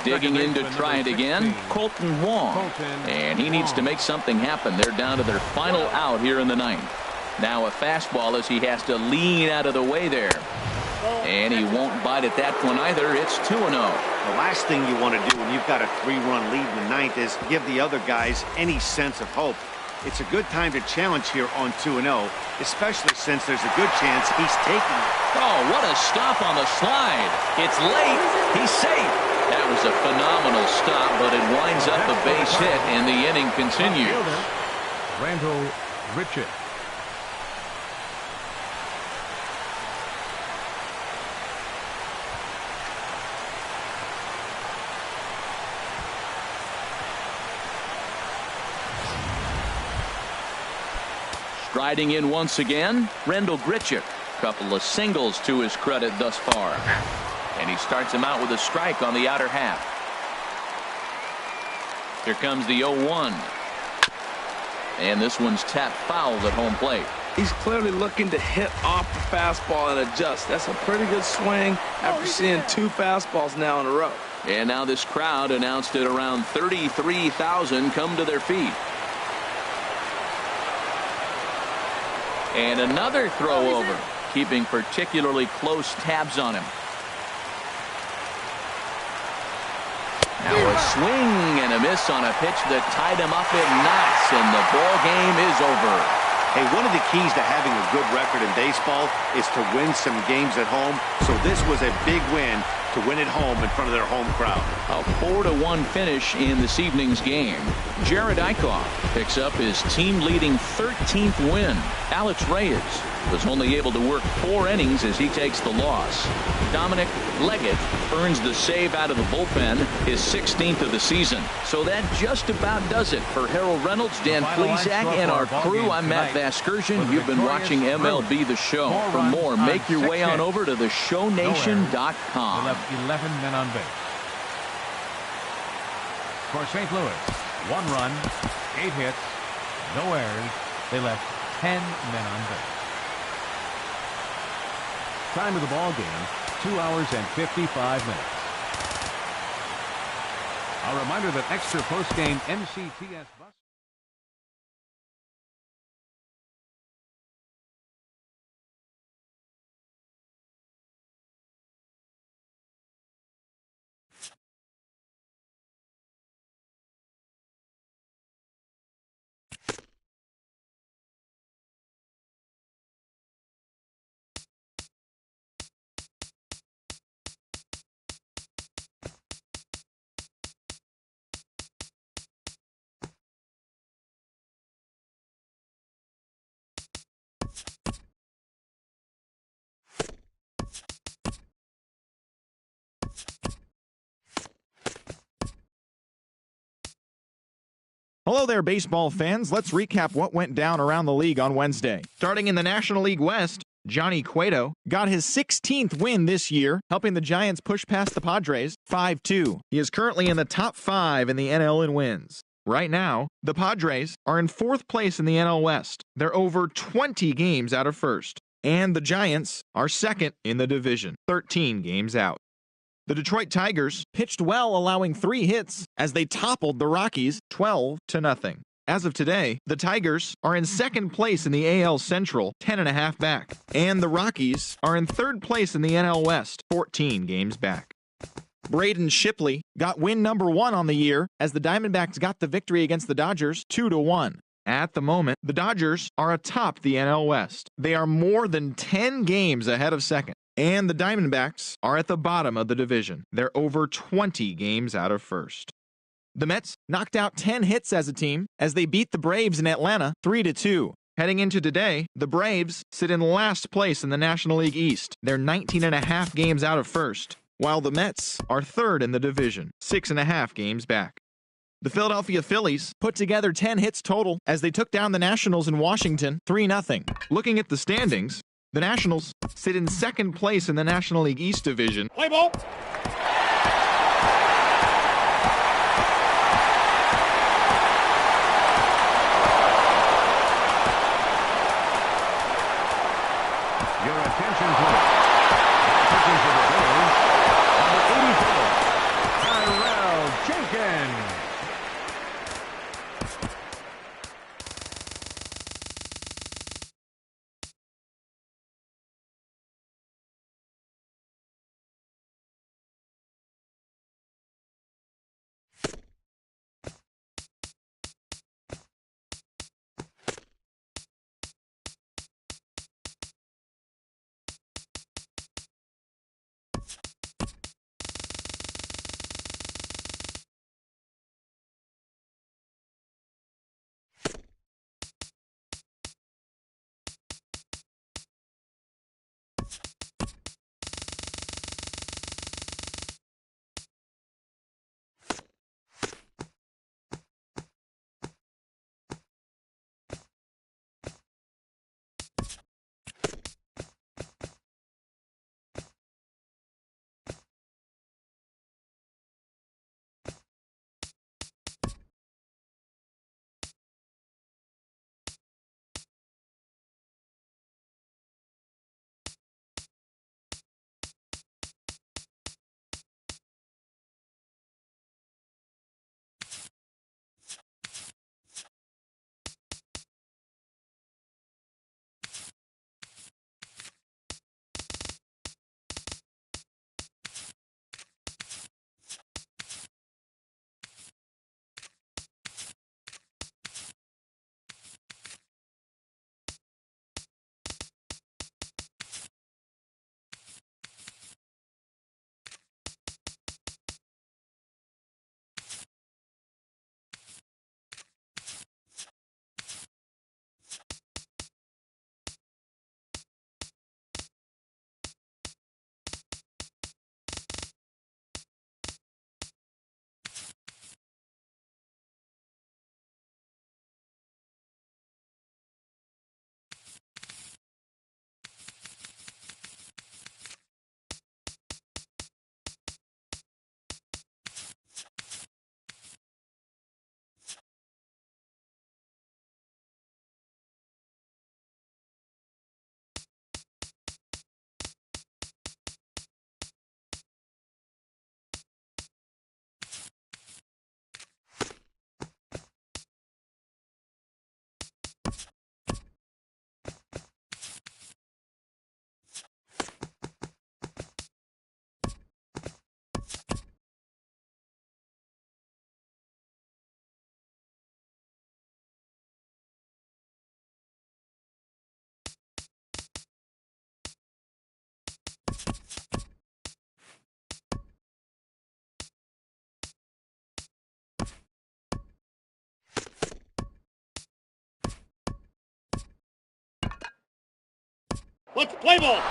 Digging in to try it again, Colton Wong. And he needs to make something happen. They're down to their final out here in the ninth. Now a fastball as he has to lean out of the way there. And he won't bite at that one either. It's 2-0. The last thing you want to do when you've got a 3-run lead in the ninth is give the other guys any sense of hope. It's a good time to challenge here on 2-0, especially since there's a good chance he's taking it. Oh, what a stop on the slide. It's late. He's safe. That was a phenomenal stop, but it winds up a base hit, and the inning continues. Randall Richard. Striding in once again, Randall Grichuk. Couple of singles to his credit thus far. And he starts him out with a strike on the outer half. Here comes the 0-1. And this one's tapped foul at home plate. He's clearly looking to hit off the fastball and adjust. That's a pretty good swing after seeing 2 fastballs now in a row. And now this crowd announced at around 33,000 come to their feet. And another throw over, keeping particularly close tabs on him. Now a swing and a miss on a pitch that tied him up in knots, and the ball game is over. Hey, one of the keys to having a good record in baseball is to win some games at home. So this was a big win to win at home in front of their home crowd. A 4-1 finish in this evening's game. Jared Eichhoff picks up his team-leading 13th win. Alex Reyes was only able to work 4 innings as he takes the loss. Dominic Leggett earns the save out of the bullpen, his 16th of the season. So that just about does it for Harold Reynolds, Dan Plesac, and our crew. I'm Matt Vasgersian. You've been watching MLB The Show. For more, make your way on over to theshownation.com. 11 men on base. For St. Louis, 1 run, 8 hits, no errors. They left 10 men on base. Time of the ball game, 2 hours and 55 minutes. A reminder that extra post-game NCTS bus. Hello there, baseball fans. Let's recap what went down around the league on Wednesday. Starting in the National League West, Johnny Cueto got his 16th win this year, helping the Giants push past the Padres 5-2. He is currently in the top 5 in the NL in wins. Right now, the Padres are in 4th place in the NL West. They're over 20 games out of first. And the Giants are 2nd in the division, 13 games out. The Detroit Tigers pitched well, allowing 3 hits as they toppled the Rockies 12-0. As of today, the Tigers are in 2nd place in the AL Central, 10.5 back, and the Rockies are in 3rd place in the NL West, 14 games back. Braden Shipley got win number 1 on the year as the Diamondbacks got the victory against the Dodgers 2-1. At the moment, the Dodgers are atop the NL West. They are more than 10 games ahead of second. And the Diamondbacks are at the bottom of the division. They're over 20 games out of first. The Mets knocked out 10 hits as a team as they beat the Braves in Atlanta 3-2. Heading into today, the Braves sit in last place in the National League East. They're 19.5 games out of first, while the Mets are 3rd in the division, 6.5 games back. The Philadelphia Phillies put together 10 hits total as they took down the Nationals in Washington 3-0. Looking at the standings, the Nationals sit in 2nd place in the National League East Division. Play ball. Your attention, please. Pitching for the Bills, number 84, Tyrell Jenkins. Let's play ball.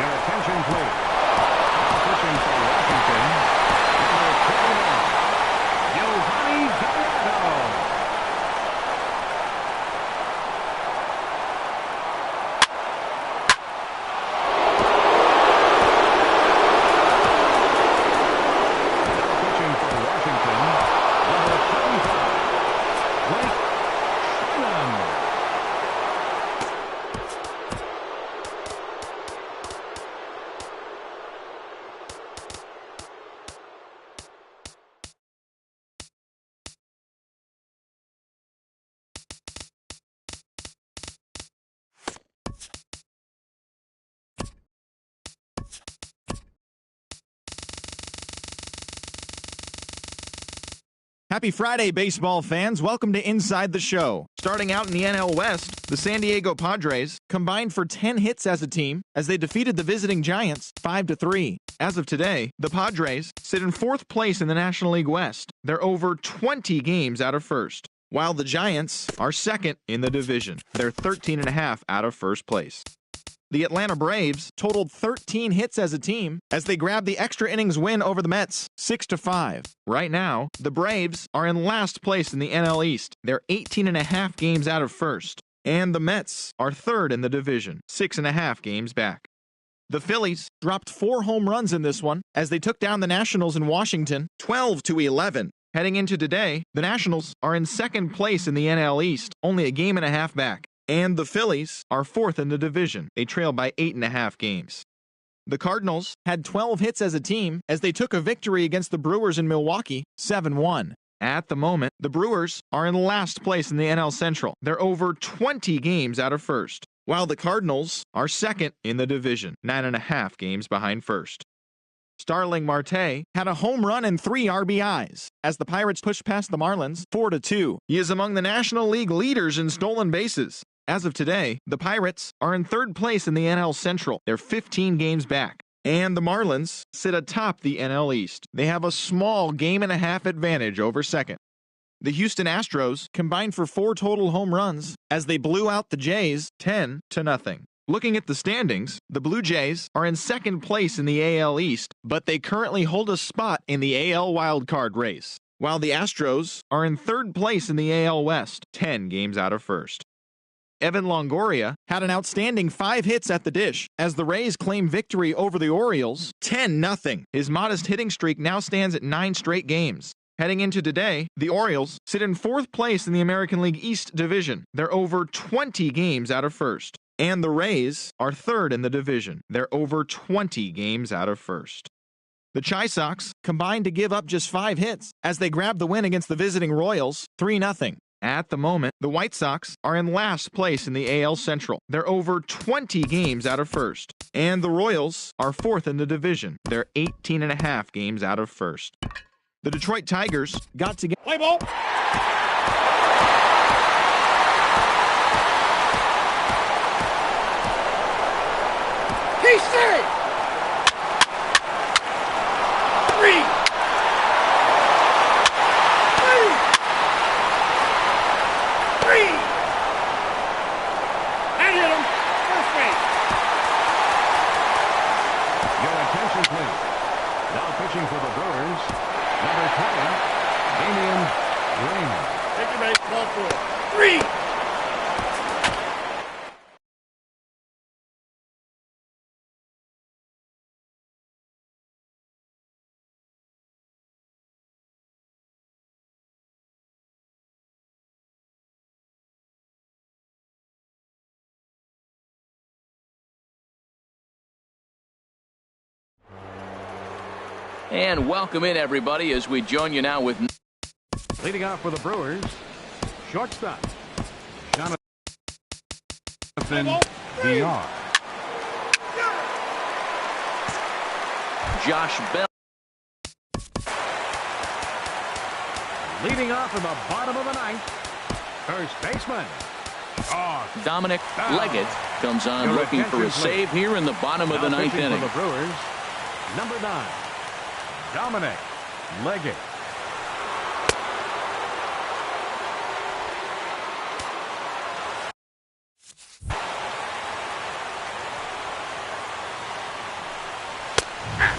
Your attention, please. Pitching for Washington, number 21, Giovanni Gallardo. Happy Friday, baseball fans. Welcome to Inside the Show. Starting out in the NL West, the San Diego Padres combined for 10 hits as a team as they defeated the visiting Giants 5-3. As of today, the Padres sit in 4th place in the National League West. They're over 20 games out of first, while the Giants are second in the division. They're 13.5 out of first place. The Atlanta Braves totaled 13 hits as a team as they grabbed the extra innings win over the Mets 6-5. Right now, the Braves are in last place in the NL East. They're 18.5 games out of first. And the Mets are third in the division, 6.5 games back. The Phillies dropped 4 home runs in this one as they took down the Nationals in Washington 12-11. Heading into today, the Nationals are in second place in the NL East, only a game and a half back. And the Phillies are 4th in the division. They trail by 8.5 games. The Cardinals had 12 hits as a team as they took a victory against the Brewers in Milwaukee, 7-1. At the moment, the Brewers are in last place in the NL Central. They're over 20 games out of first, while the Cardinals are second in the division, 9.5 games behind first. Starling Marte had a home run and 3 RBIs as the Pirates pushed past the Marlins 4-2. He is among the National League leaders in stolen bases. As of today, the Pirates are in 3rd place in the NL Central. They're 15 games back. And the Marlins sit atop the NL East. They have a small game-and-a-half advantage over second. The Houston Astros combined for 4 total home runs as they blew out the Jays 10-0. Looking at the standings, the Blue Jays are in second place in the AL East, but they currently hold a spot in the AL wildcard race, while the Astros are in 3rd place in the AL West, 10 games out of first. Evan Longoria had an outstanding 5 hits at the dish as the Rays claim victory over the Orioles 10-0. His modest hitting streak now stands at 9 straight games. Heading into today, the Orioles sit in 4th place in the American League East Division. They're over 20 games out of first. And the Rays are 3rd in the division. They're over 20 games out of first. The Chi Sox combined to give up just 5 hits as they grabbed the win against the visiting Royals 3-0. At the moment, the White Sox are in last place in the AL Central. They're over 20 games out of first. And the Royals are 4th in the division. They're 18.5 games out of first. The Detroit Tigers got together. Play ball. He's safe. 3. Pitching for the Brewers, number 20, Damian Green. Take your base, ball 4. 3. And welcome in, everybody, as we join you now with... Leading off for the Brewers, shortstop, Jonathan VR. Josh Bell. Leading off in the bottom of the 9th, first baseman, Dominic Leggett comes on looking for a save here in the bottom of the 9th inning. For the Brewers, Number 9, Dominic Leggett.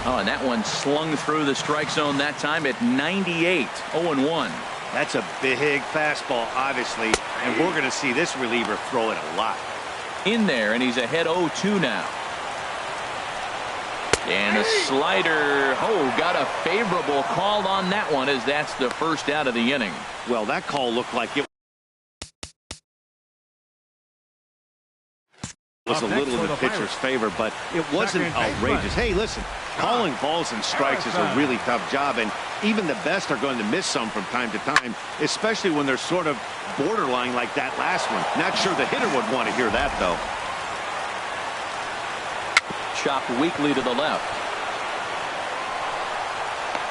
Oh, and that one slung through the strike zone that time at 98, 0-1. That's a big fastball, obviously, and we're going to see this reliever throw it a lot. In there, and he's ahead 0-2 now. And a slider. Oh, got a favorable call on that one, as that's the first out of the inning. Well, that call looked like it was a little in the pitcher's favor, but it wasn't outrageous. Hey, listen, calling balls and strikes is a really tough job, and even the best are going to miss some from time to time, especially when they're sort of borderline like that last one. Not sure the hitter would want to hear that, though. Chopped weakly to the left.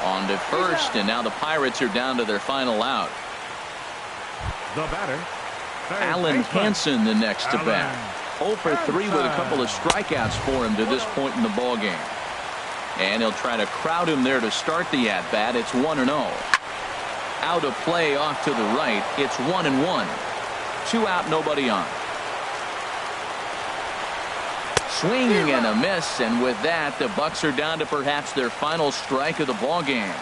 On to first, and now the Pirates are down to their final out. The batter, Alan Hansen, the next to bat. 0 for 3 with a couple of strikeouts for him to this point in the ball game. And he'll try to crowd him there to start the at-bat. It's 1-0. Out of play off to the right. It's 1-1. 2 out, nobody on. Swing and a miss, and with that, the Bucks are down to perhaps their final strike of the ball game.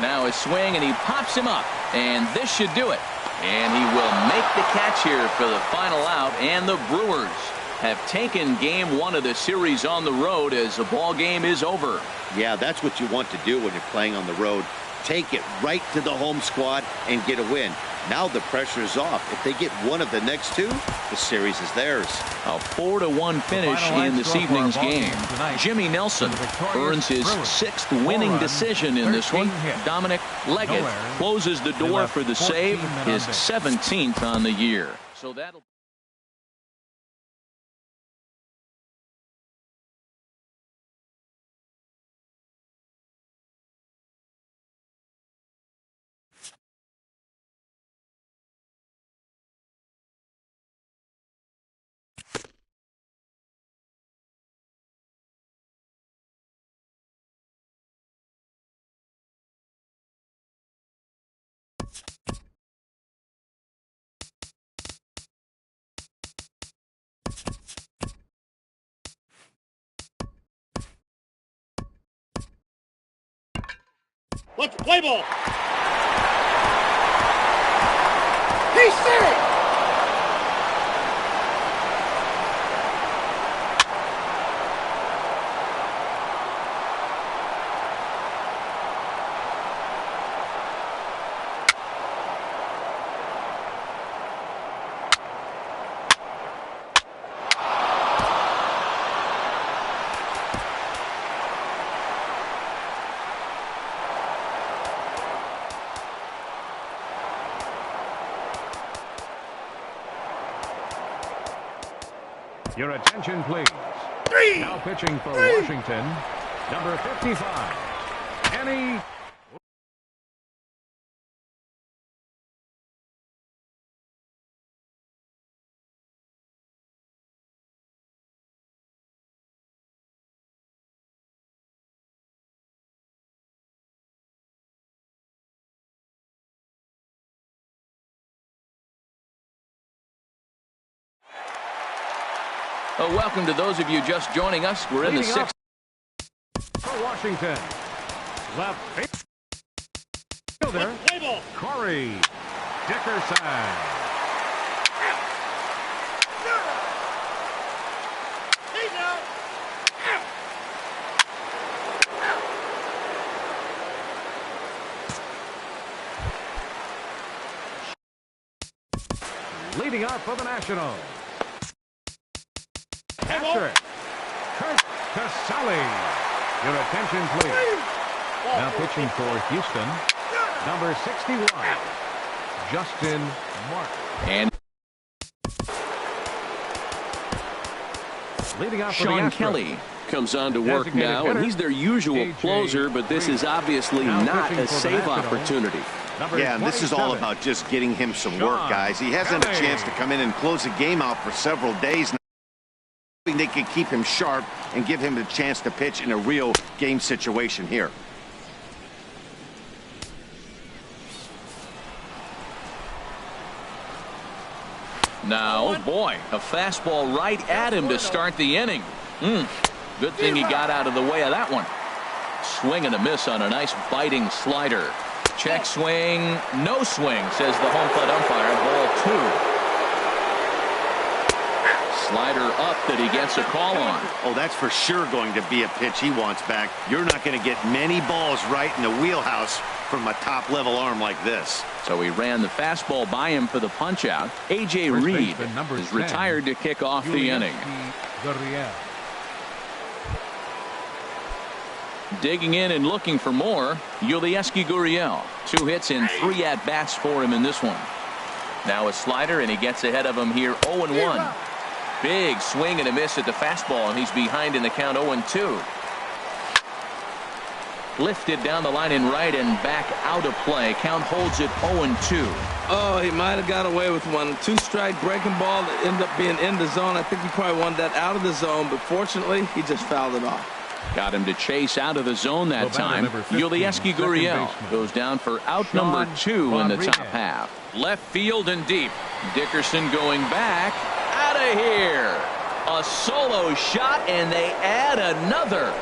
Now a swing, and he pops him up, and this should do it. And he will make the catch here for the final out, and the Brewers have taken game 1 of the series on the road as the ball game is over. Yeah, that's what you want to do when you're playing on the road. Take it right to the home squad and get a win. Now the pressure is off. If they get one of the next 2, the series is theirs. A 4-1 finish in this evening's game. Jimmy Nelson earns his 6th winning decision in this one. Dominic Leggett closes the door for the save, his 17th on the year. So that'll Let's play ball. He's set. Your attention, please. Now pitching for Washington, number 55, Kenny. welcome to those of you just joining us. We're in the 6th. For Washington, left fielder, Corey Dickerson. He's out. Leading up for the Nationals, catcher Kurt Casale. Your attention, please. Now pitching for Houston, number 61, Justin Martin. And leading off for Sean the Kelly comes on to work now, and he's their usual closer, but this is obviously not a save opportunity. Yeah, and this is all about just getting him some work, guys. He hasn't a chance to come in and close the game out for several days now. They could keep him sharp and give him a chance to pitch in a real game situation here. Now, oh boy, a fastball right at him to start the inning. Good thing he got out of the way of that one. Swing and a miss on a nice biting slider. Check swing, no swing, says the home plate umpire. Ball 2. Slider up that he gets a call on. Oh, that's for sure going to be a pitch he wants back. You're not going to get many balls right in the wheelhouse from a top-level arm like this. So he ran the fastball by him for the punch-out. A.J. Reed is retired to kick off the inning. Digging in and looking for more, Yulieski Gurriel. 2 hits and 3 at-bats for him in this one. Now a slider, and he gets ahead of him here 0-1. Big swing and a miss at the fastball, and he's behind in the count 0-2. Lifted down the line in right and back out of play. Count holds it 0-2. Oh, he might have got away with one. 2-strike breaking ball that ended up being in the zone. I think he probably wanted that out of the zone, but fortunately, he just fouled it off. Got him to chase out of the zone that time. Yulieski Gurriel goes down for out number 2 in the top half. Left field and deep. Dickerson going back. Out of here. A solo shot, and they add another.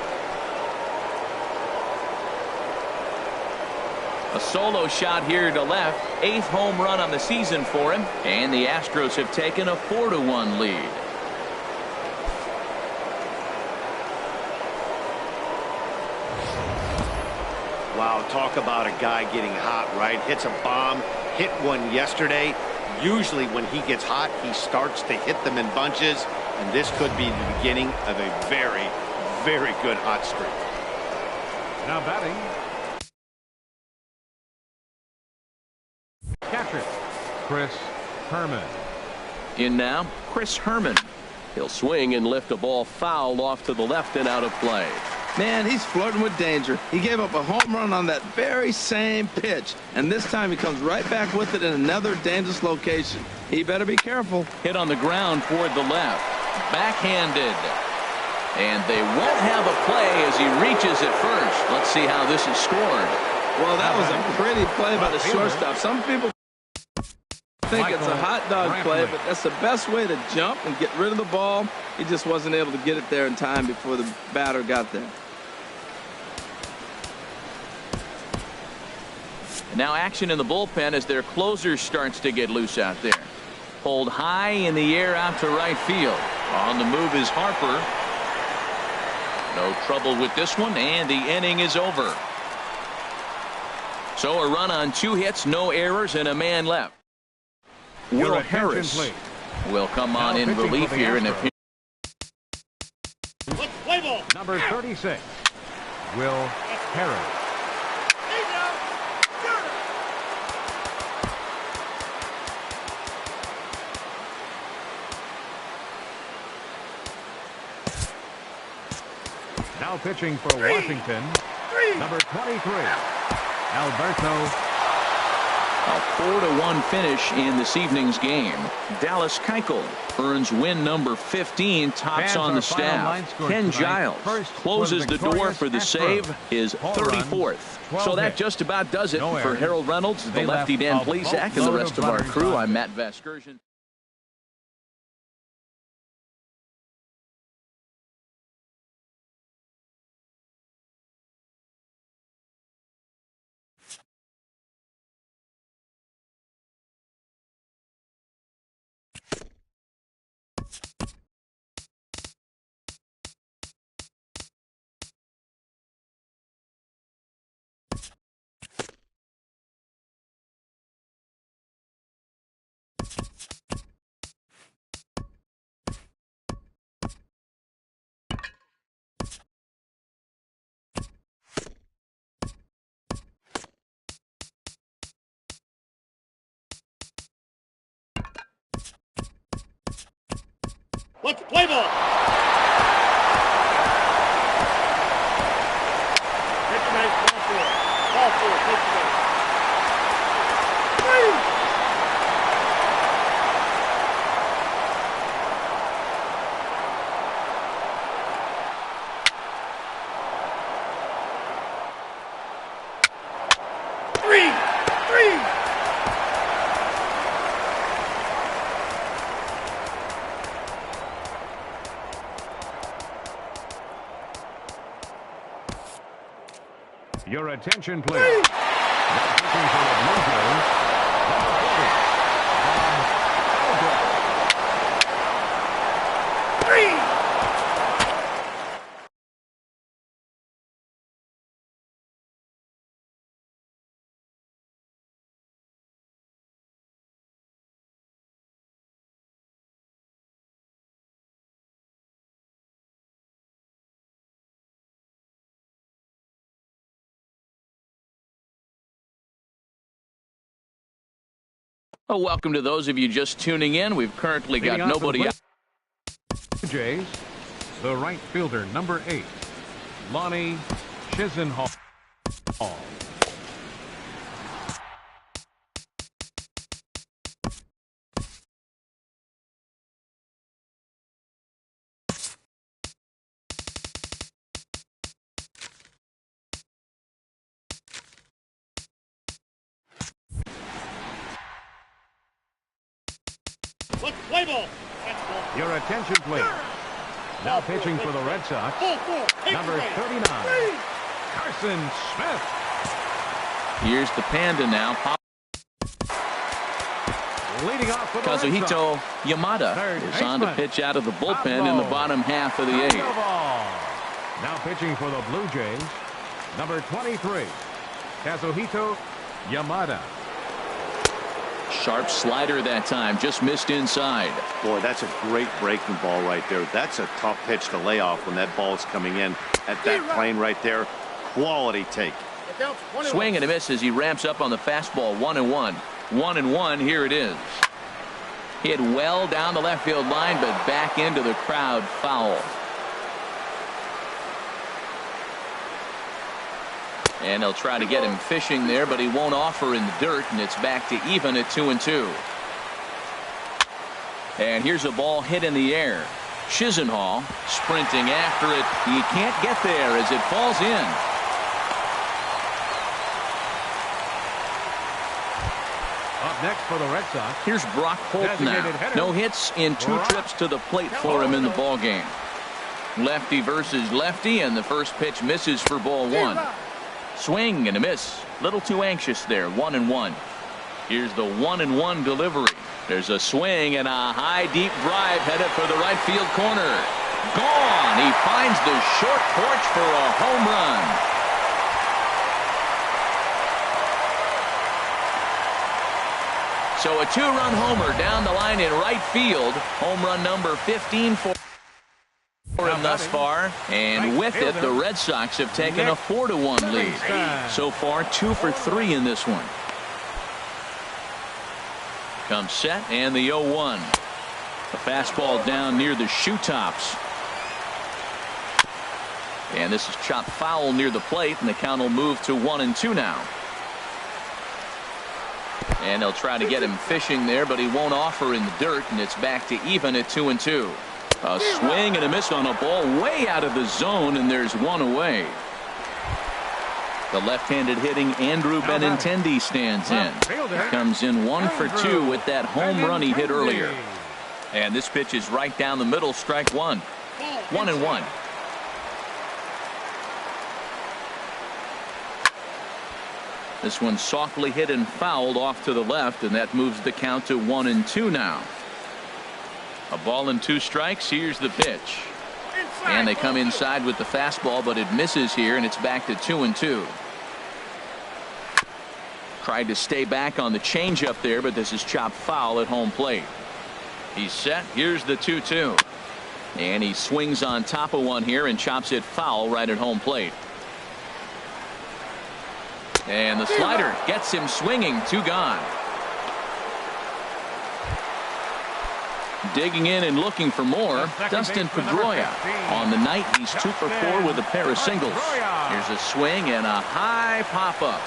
A solo shot here to left. 8th home run on the season for him. And the Astros have taken a 4-1 lead. Wow, talk about a guy getting hot, right? Hits a bomb, hit one yesterday. Usually when he gets hot, he starts to hit them in bunches, and this could be the beginning of a very, very good hot streak. Now batting, catcher, Chris Herman. In now, Chris Herman. He'll swing and lift a ball foul off to the left and out of play. Man, he's flirting with danger. He gave up a home run on that very same pitch, and this time he comes right back with it in another dangerous location. He better be careful. Hit on the ground toward the left. Backhanded. And they won't have a play as he reaches it first. Let's see how this is scored. Well, that was a pretty play by the shortstop. Some people think it's a hot dog play, but that's the best way to jump and get rid of the ball. He just wasn't able to get it there in time before the batter got there. And now action in the bullpen as their closer starts to get loose out there. Pulled high in the air out to right field. On the move is Harper. No trouble with this one, and the inning is over. So a run on 2 hits, no errors, and a man left. Will Harris will come on in relief here in a few. Number 36, Will Harris. Now pitching for Washington, number 23, Alberto. A 4-1 finish in this evening's game. Dallas Keuchel earns win number 15, tops on the staff. Ken Giles closes the door for the save, his 34th. So that just about does it for Harold Reynolds, the lefty Dan Plesac, and the rest of our crew. I'm Matt Vasgersian. Let's play ball. Take the base, ball 4. Ball 4, take the base. attention, please. Now pitching for the Blue Jays, number 40. Well, welcome to those of you just tuning in. We've currently got nobody out. Jays, the right fielder, number 8, Lonnie Chisenhall. Let's play ball. Your attention, please. Now pitching for the Red Sox, number 39, Carson Smith. Here's the Panda now. Leading off for the Kazuhito Yamada is on to pitch out of the bullpen in the bottom half of the 8th. Now pitching for the Blue Jays, number 23, Kazuhito Yamada. Sharp slider that time, just missed inside. Boy, that's a great breaking ball right there. That's a tough pitch to lay off when that ball is coming in at that plane right there. Quality take. Swing and a miss as he ramps up on the fastball. 1-1. 1-1. Here it is. Hit well down the left field line, but back into the crowd. Foul. And they'll try to get him fishing there, but he won't offer in the dirt, and it's back to even at 2-2. And here's a ball hit in the air. Chisenhall sprinting after it. He can't get there as it falls in. Up next for the Red Sox, Here's Brock Holt now. No hits in 2 trips to the plate for him in the ballgame. Lefty versus lefty, and the first pitch misses for ball 1. Swing and a miss. Little too anxious there. 1-1. Here's the 1-1 delivery. There's a swing and a high deep drive headed for the right field corner. Gone. He finds the short porch for a home run. So a 2-run homer down the line in right field. Home run number 15 for him thus far, and with it the Red Sox have taken a 4-1 lead. So far 2 for 3 in this one. Comes set and the 0-1. The fastball down near the shoe tops, and this is chopped foul near the plate, and the count will move to 1-2 now. And they'll try to get him fishing there, but he won't offer in the dirt, and it's back to even at 2-2. A swing and a miss on a ball way out of the zone, and there's one away. The left-handed hitting Andrew Benintendi stands in. He comes in 1 for 2 with that home run he hit earlier. And this pitch is right down the middle, strike 1. 1-1. This one softly hit and fouled off to the left, and that moves the count to 1-2 now. A ball and 2 strikes. Here's the pitch. And they come inside with the fastball, but it misses here, and it's back to 2-2. Tried to stay back on the changeup there, but this is chopped foul at home plate. He's set. Here's the 2-2. And he swings on top of one here and chops it foul right at home plate. And the slider gets him swinging. 2 gone. Digging in and looking for more, Dustin Pedroia. On the night, he's 2 for 4 with a pair of singles. Here's a swing and a high pop-up,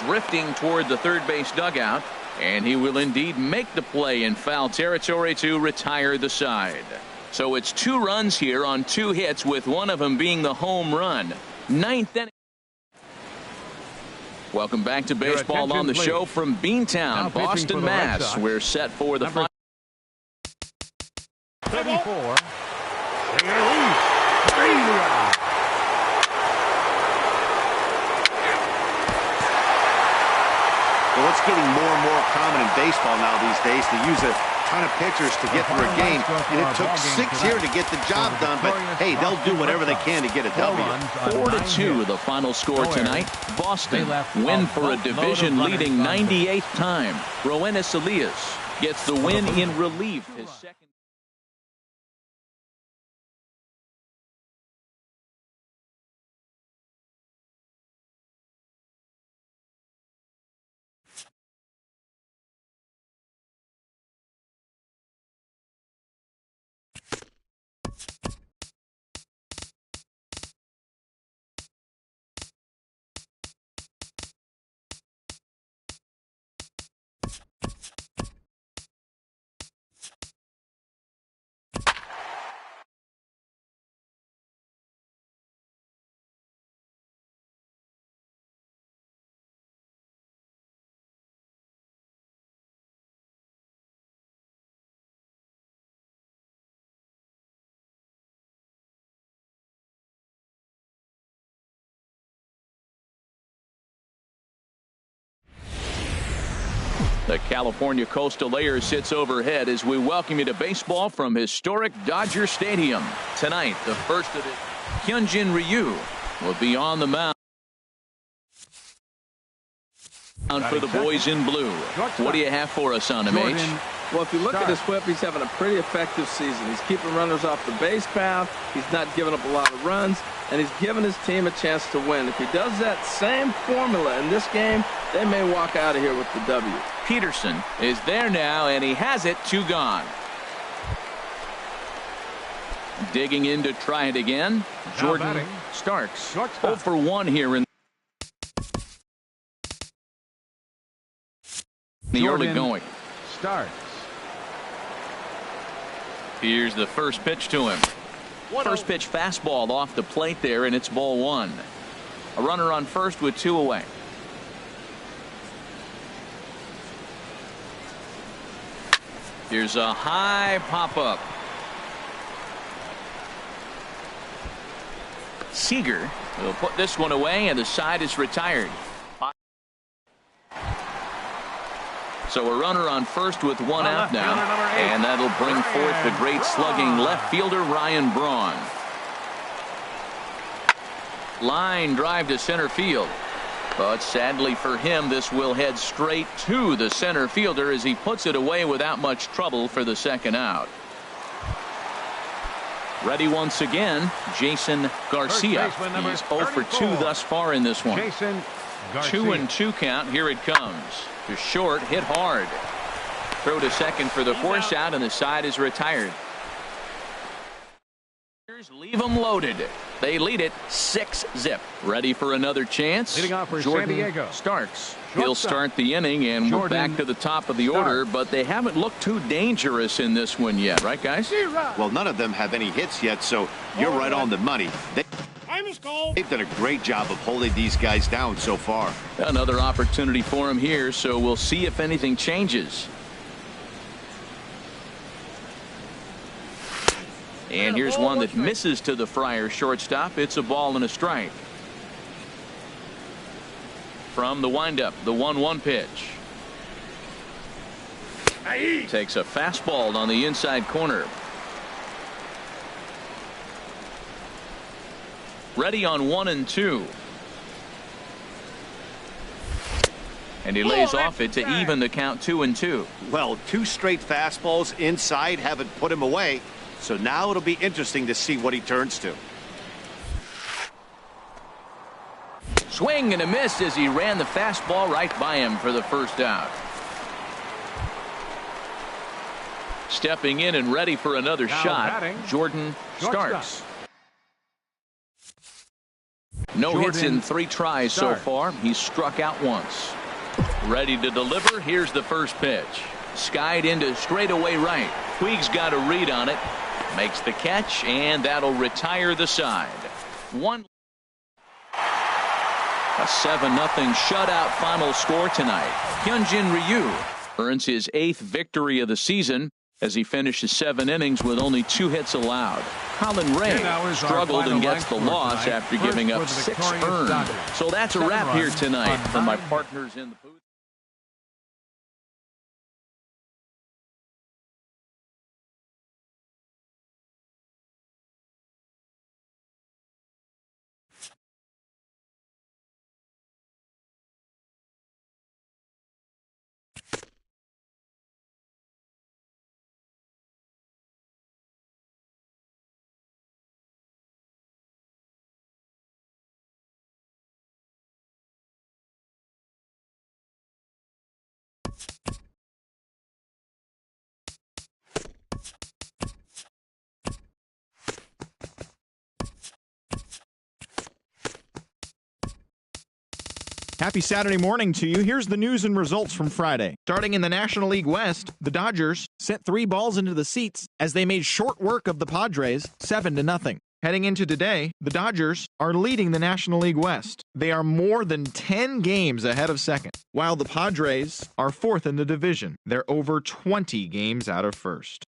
drifting toward the third base dugout, and he will indeed make the play in foul territory to retire the side. So it's 2 runs here on 2 hits, with one of them being the home run. 9th inning. Welcome back to baseball on the show from Beantown, Boston, Mass. We're set for the final. 34. and more common in baseball now these days to use a ton of pitchers to get through a game, and it took 6 here to get the job done, but hey, they'll do whatever they can to get a W. 4-2 the final score tonight. Boston win for a division-leading 98th time. Roenis Elias gets the win in relief. His second. The California Coastal Layer sits overhead as we welcome you to baseball from historic Dodger Stadium. Tonight, the first of it, Hyunjin Ryu will be on the mound for the boys in blue. What do you have for us on him, H? Well, if you look at his whip, he's having a pretty effective season. He's keeping runners off the base path. He's not giving up a lot of runs, and he's giving his team a chance to win. If he does that same formula in this game, they may walk out of here with the W. Peterson is there now, and he has it. 2 gone. Digging in to try it again. Jordan Starks. 0 for 1 here in the early going. Starks. Here's the first pitch to him. First pitch fastball off the plate there, and it's ball 1. A runner on first with 2 away. Here's a high pop-up. Seager will put this one away, and the side is retired. So a runner on first with 1 out now, and that'll bring forth the great slugging left fielder Ryan Braun. Line drive to center field. But sadly for him, this will head straight to the center fielder as he puts it away without much trouble for the second out. Ready once again, Jason Garcia. He's 0 for 2 thus far in this one. 2-2 count. Here it comes. To short, hit hard. Throw to second for the force out, and the side is retired. Leave them loaded. They lead it 6-0. Ready for another chance. Leading off for Jordan San Diego. Starks. He'll start the inning, and we're back to the top of the order, but they haven't looked too dangerous in this one yet, right, guys? Well, none of them have any hits yet, so you're right on the money. They've done a great job of holding these guys down so far. Another opportunity for him here, so we'll see if anything changes. And here's one that misses to the Friars shortstop. It's a ball and a strike. From the windup, the 1-1 pitch. Takes a fastball on the inside corner. Ready on 1-2. And he lays off it to even the count 2-2. Well, 2 straight fastballs inside haven't put him away. So now it'll be interesting to see what he turns to. Swing and a miss as he ran the fastball right by him for the first out. Stepping in and ready for another shot, Jordan Starks. No hits in 3 tries so far. He's struck out once. Ready to deliver. Here's the first pitch. Skied into straightaway right. Puig's got a read on it. Makes the catch, and that'll retire the side. A 7-0 shutout final score tonight. Hyunjin Ryu earns his 8th victory of the season as he finishes 7 innings with only 2 hits allowed. Colin Ray struggled and gets the loss after giving up 6 earned. So that's a wrap here tonight for my partners in the booth. Happy Saturday morning to you. Here's the news and results from Friday. Starting in the National League West, the Dodgers sent 3 balls into the seats as they made short work of the Padres 7-0. Heading into today, the Dodgers are leading the National League West. They are more than 10 games ahead of second, while the Padres are fourth in the division. They're over 20 games out of first.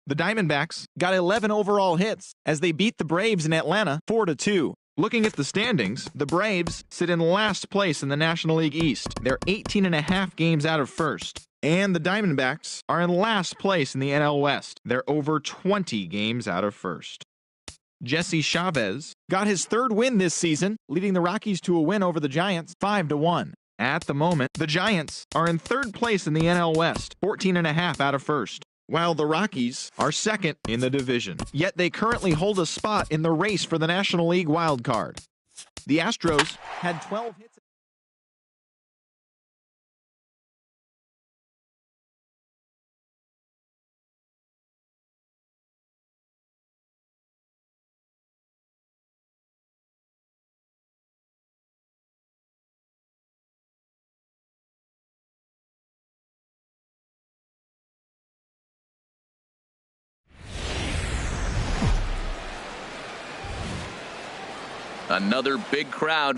The Diamondbacks got 11 overall hits as they beat the Braves in Atlanta 4-2. Looking at the standings, the Braves sit in last place in the National League East. They're 18.5 games out of first. And the Diamondbacks are in last place in the NL West. They're over 20 games out of first. Jesse Chavez got his 3rd win this season, leading the Rockies to a win over the Giants 5-1. At the moment, the Giants are in 3rd place in the NL West, 14.5 out of first, while the Rockies are second in the division. Yet they currently hold a spot in the race for the National League wild card. The Astros had 12 hits. Another big crowd